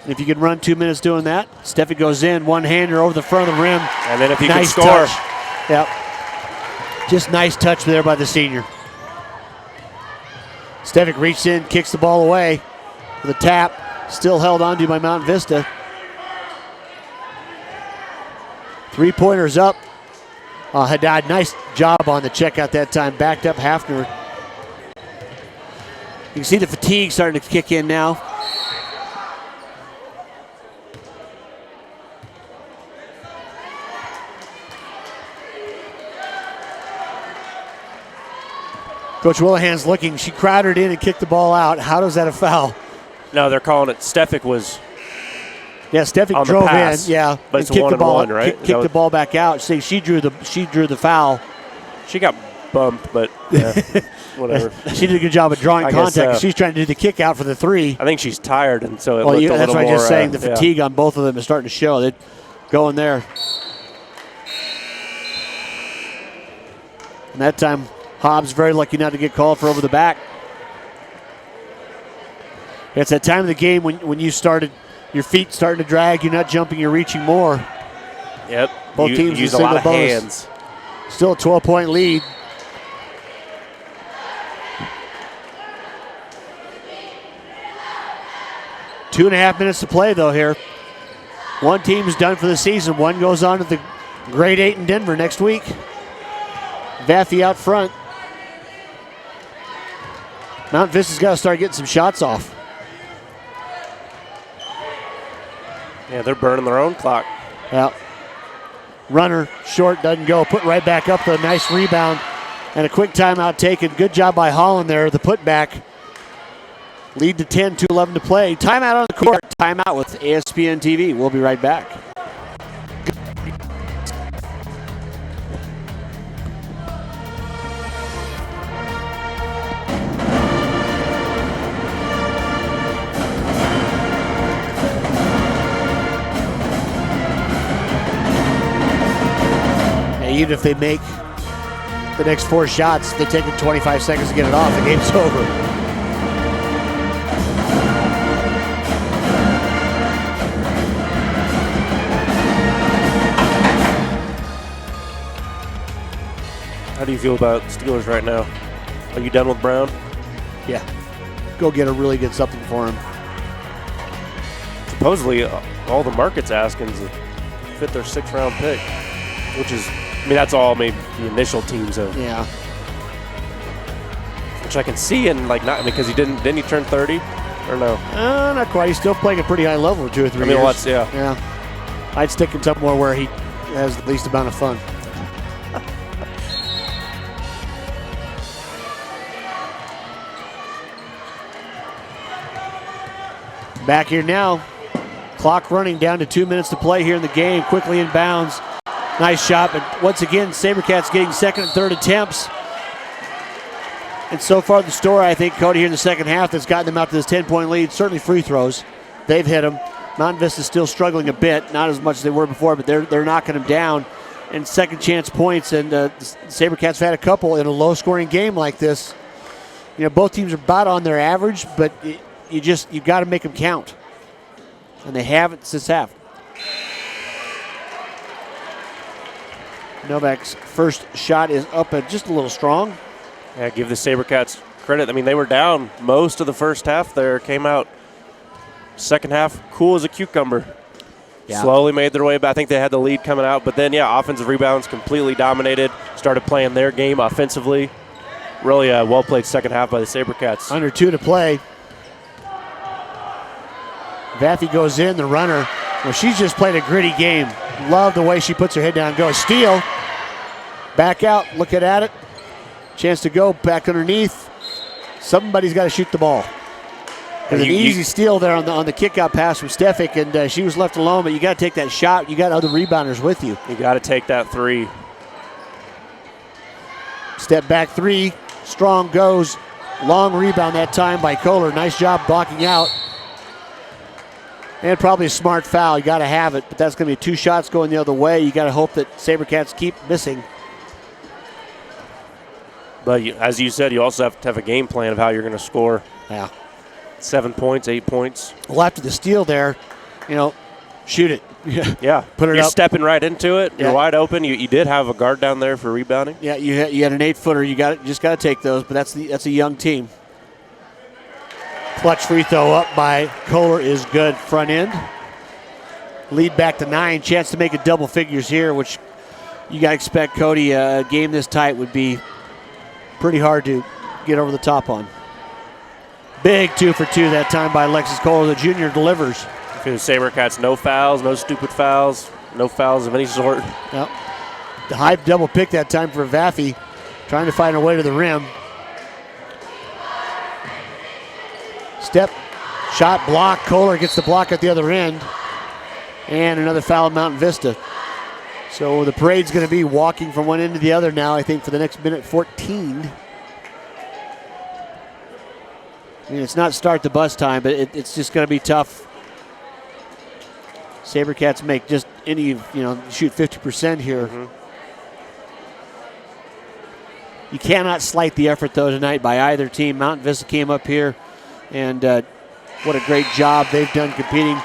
And if you can run 2 minutes doing that, Steffi goes in, one-hander over the front of the rim. And then if you nice can score. Touch. Yep. Just nice touch there by the senior. Stefik reaches in, kicks the ball away with a tap. Still held onto by Mount Vista. 3-pointers up. Haddad, nice job on the checkout that time. Backed up Hafner. You can see the fatigue starting to kick in now. Coach Willihan's looking. She crowded in and kicked the ball out. How does that a foul? No, they're calling it. Stefik was. Yeah, Stefik drove in. Yeah, but it's kicked the ball, one, right? kicked the ball back out. She drew the foul. She got bumped, but yeah, whatever. She did a good job of drawing contact. She's trying to do the kick out for the three. I think she's tired, and so it looked a little that's what more. I'm just saying. The fatigue on both of them is starting to show. They're going there. And that time, Hobbs very lucky not to get called for over the back. It's that time of the game when you started, your feet starting to drag, you're not jumping, you're reaching more. Yep. Both teams use a lot of hands. Still a 12-point lead. Two and a half minutes to play, though, here. One team's done for the season. One goes on to the Grade 8 in Denver next week. Vaffy out front. Mount Vista's got to start getting some shots off. Yeah, they're burning their own clock. Yeah. Runner, short, doesn't go. Put right back up with a nice rebound and a quick timeout taken. Good job by Holland there, the putback. Lead to 10, 2:11 to play. Timeout on the court. Timeout with ESPN TV. We'll be right back. Even if they make the next 4 shots, they take them 25 seconds to get it off. The game's over. How do you feel about Steelers right now? Are you done with Brown? Yeah. Go get a really good something for him. Supposedly, all the market's asking is to fit their 6th-round pick, which is, I mean, that's all maybe the initial teams have. Yeah. Which I can see in, like, not because didn't he turn 30 or no? Not quite. He's still playing a pretty high level for 2 or 3 years. I mean, yeah. Yeah. I'd stick him somewhere where he has the least amount of fun. Back here now. Clock running down to 2 minutes to play here in the game. Quickly inbounds. Nice shot, but once again, SaberCats getting second and third attempts. And so far the story, I think, Cody, here in the second half that's gotten them out to this 10-point lead, certainly free throws. They've hit them. Mountain Vista's still struggling a bit, not as much as they were before, but they're knocking them down. And second chance points, and the SaberCats have had a couple in a low-scoring game like this. both teams are about on their average, but you got to make them count. And they haven't this half. Novak's first shot is up and just a little strong. Yeah, give the SaberCats credit. I mean, they were down most of the first half there. Came out second half cool as a cucumber. Yeah. Slowly made their way back. I think they had the lead coming out. But then, yeah, offensive rebounds completely dominated. Started playing their game offensively. Really a well-played second half by the SaberCats. Under 2 to play. Vaffy goes in, the runner. Well, she's just played a gritty game. Love the way she puts her head down and goes. Steal. Back out, looking at it. Chance to go back underneath. Somebody's got to shoot the ball. There's an easy steal there on the kick-out pass from Stefik, and she was left alone, but you got to take that shot. You got other rebounders with you. You got to take that 3. Step back 3. Strong goes. Long rebound that time by Kohler. Nice job blocking out. And probably a smart foul. You got to have it, but that's going to be 2 shots going the other way. You got to hope that SaberCats keep missing. But as you said, you also have to have a game plan of how you're going to score. Yeah. 7 points, 8 points. Well, after the steal there, shoot it. Yeah. Put it You're up. stepping right into it. Yeah. You're wide open. You did have a guard down there for rebounding. Yeah, you had an 8-footer. You just got to take those, but that's a young team. Clutch free throw up by Kohler is good. Front end. Lead back to 9. Chance to make it double figures here, which you got to expect, Cody. A game this tight would be pretty hard to get over the top on. Big 2 for 2 that time by Alexis Kohler. The junior delivers. For the SaberCats, no fouls, no stupid fouls, no fouls of any sort. Yep. The high double pick that time for Vaffy, trying to find her way to the rim. Step, shot, block. Kohler gets the block at the other end. And another foul at Mountain Vista. So the parade's going to be walking from one end to the other now, I think, for the next minute 14. I mean, it's not start the bus time, but it's just going to be tough. SaberCats make just shoot 50% here. Mm-hmm. You cannot slight the effort, though, tonight by either team. Mountain Vista came up here, and what a great job they've done competing,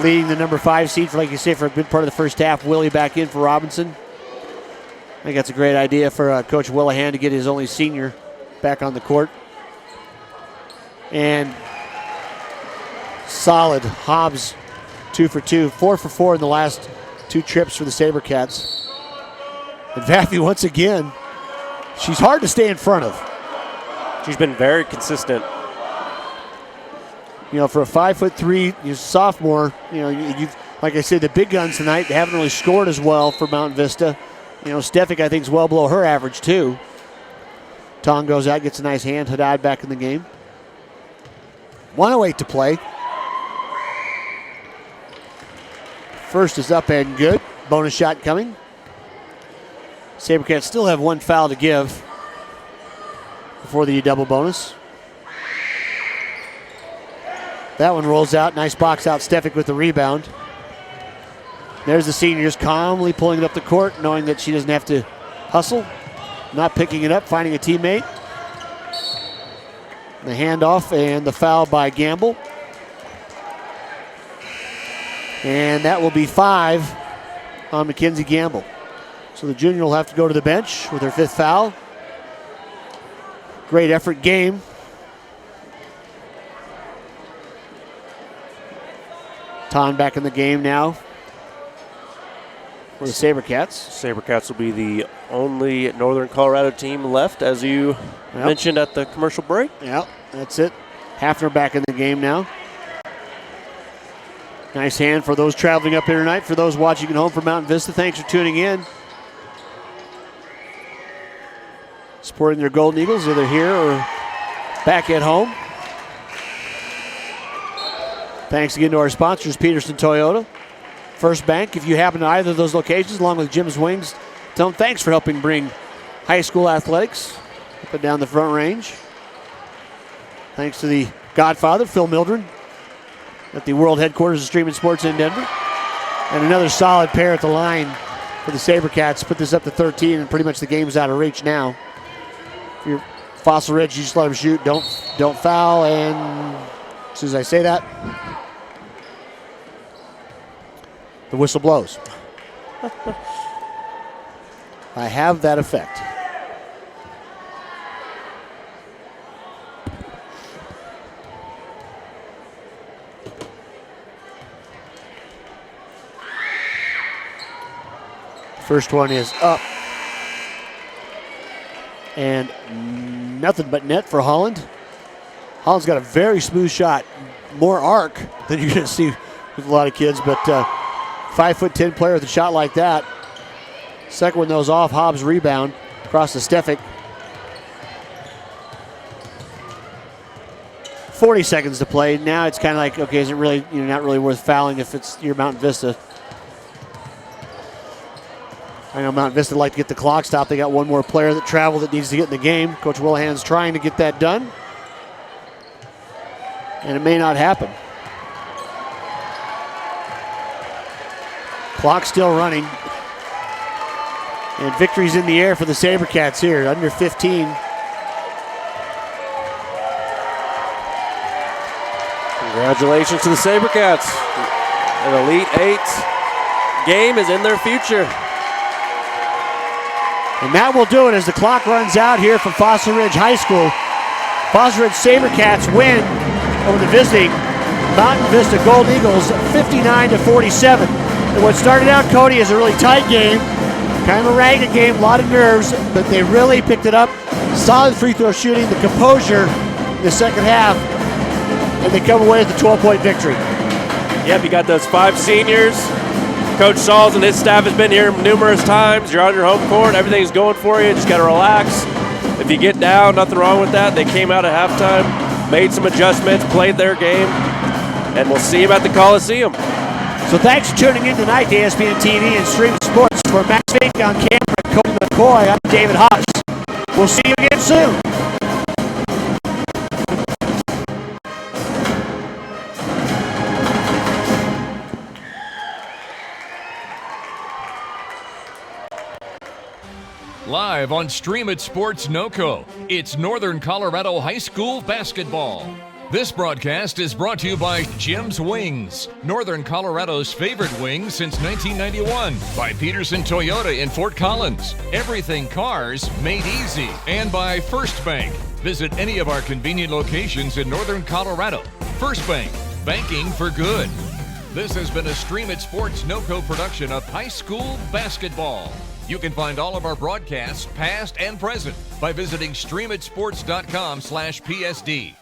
leading the number 5 seed, like you say, for a good part of the first half. Willie back in for Robinson. I think that's a great idea for Coach Willihan to get his only senior back on the court. And solid Hobbs, 2 for 2, 4 for 4 in the last 2 trips for the SaberCats. And Vaffy, once again, she's hard to stay in front of. She's been very consistent. For a 5'3" sophomore, you've, like I said, the big guns tonight, they haven't really scored as well for Mountain Vista. Stefik, I think, is well below her average, too. Tong goes out, gets a nice hand. Haddad back in the game. 1:08 to play. First is up and good. Bonus shot coming. SaberCats still have 1 foul to give before the double bonus. That one rolls out. Nice box out. Stefik with the rebound. There's the seniors calmly pulling it up the court, knowing that she doesn't have to hustle. Not picking it up, finding a teammate. The handoff and the foul by Gamble. And that will be 5 on Mackenzie Gamble. So the junior will have to go to the bench with her 5th foul. Great effort game. Ton back in the game now for the SaberCats. SaberCats will be the only Northern Colorado team left, as you mentioned at the commercial break. Yep, that's it. Hafner back in the game now. Nice hand for those traveling up here tonight. For those watching at home from Mountain Vista, thanks for tuning in. Supporting their Golden Eagles, either here or back at home. Thanks again to our sponsors, Pedersen Toyota, First Bank. If you happen to either of those locations, along with Jim's Wings, tell them thanks for helping bring high school athletics up and down the Front Range. Thanks to the Godfather, Phil Mildred, at the world headquarters of Streaming Sports in Denver. And another solid pair at the line for the SaberCats. Put this up to 13, and pretty much the game's out of reach now. If you're Fossil Ridge, you just let them shoot. Don't foul. And as soon as I say that, the whistle blows. I have that effect. First one is up. And nothing but net for Holland. Holland's got a very smooth shot. More arc than you're going to see with a lot of kids, but 5'10" player with a shot like that. Second one that was off, Hobbs rebound across the Stefik. 40 seconds to play. Now it's kind of like, okay, is it really, not really worth fouling if it's your Mountain Vista. I know Mountain Vista like to get the clock stopped. They got one more player that traveled that needs to get in the game. Coach Willihan's trying to get that done. And it may not happen. Clock still running. And victory's in the air for the SaberCats here, under 15. Congratulations to the SaberCats. An Elite Eight game is in their future. And that will do it as the clock runs out here from Fossil Ridge High School. Fossil Ridge SaberCats win over the visiting Mountain Vista Gold Eagles 59-47. And what started out, Cody, as a really tight game, kind of a ragged game, a lot of nerves, but they really picked it up. Solid free throw shooting, the composure in the second half, and they come away with a 12-point victory. Yep, you got those 5 seniors. Coach Sauls and his staff has been here numerous times. You're on your home court. Everything's going for you. Just got to relax. If you get down, nothing wrong with that. They came out at halftime, made some adjustments, played their game, and we'll see them at the Coliseum. So thanks for tuning in tonight to ESPN TV and Stream Sports. For Max Fink on camera and Cody McCoy, I'm David Haas. We'll see you again soon. Live on Stream It Sports NoCo, it's Northern Colorado High School basketball. This broadcast is brought to you by Jim's Wings, Northern Colorado's favorite wings since 1991. By Pedersen Toyota in Fort Collins, everything cars made easy. And by First Bank. Visit any of our convenient locations in Northern Colorado. First Bank, banking for good. This has been a Stream It Sports NoCo production of high school basketball. You can find all of our broadcasts, past and present, by visiting streamitsports.com/PSD.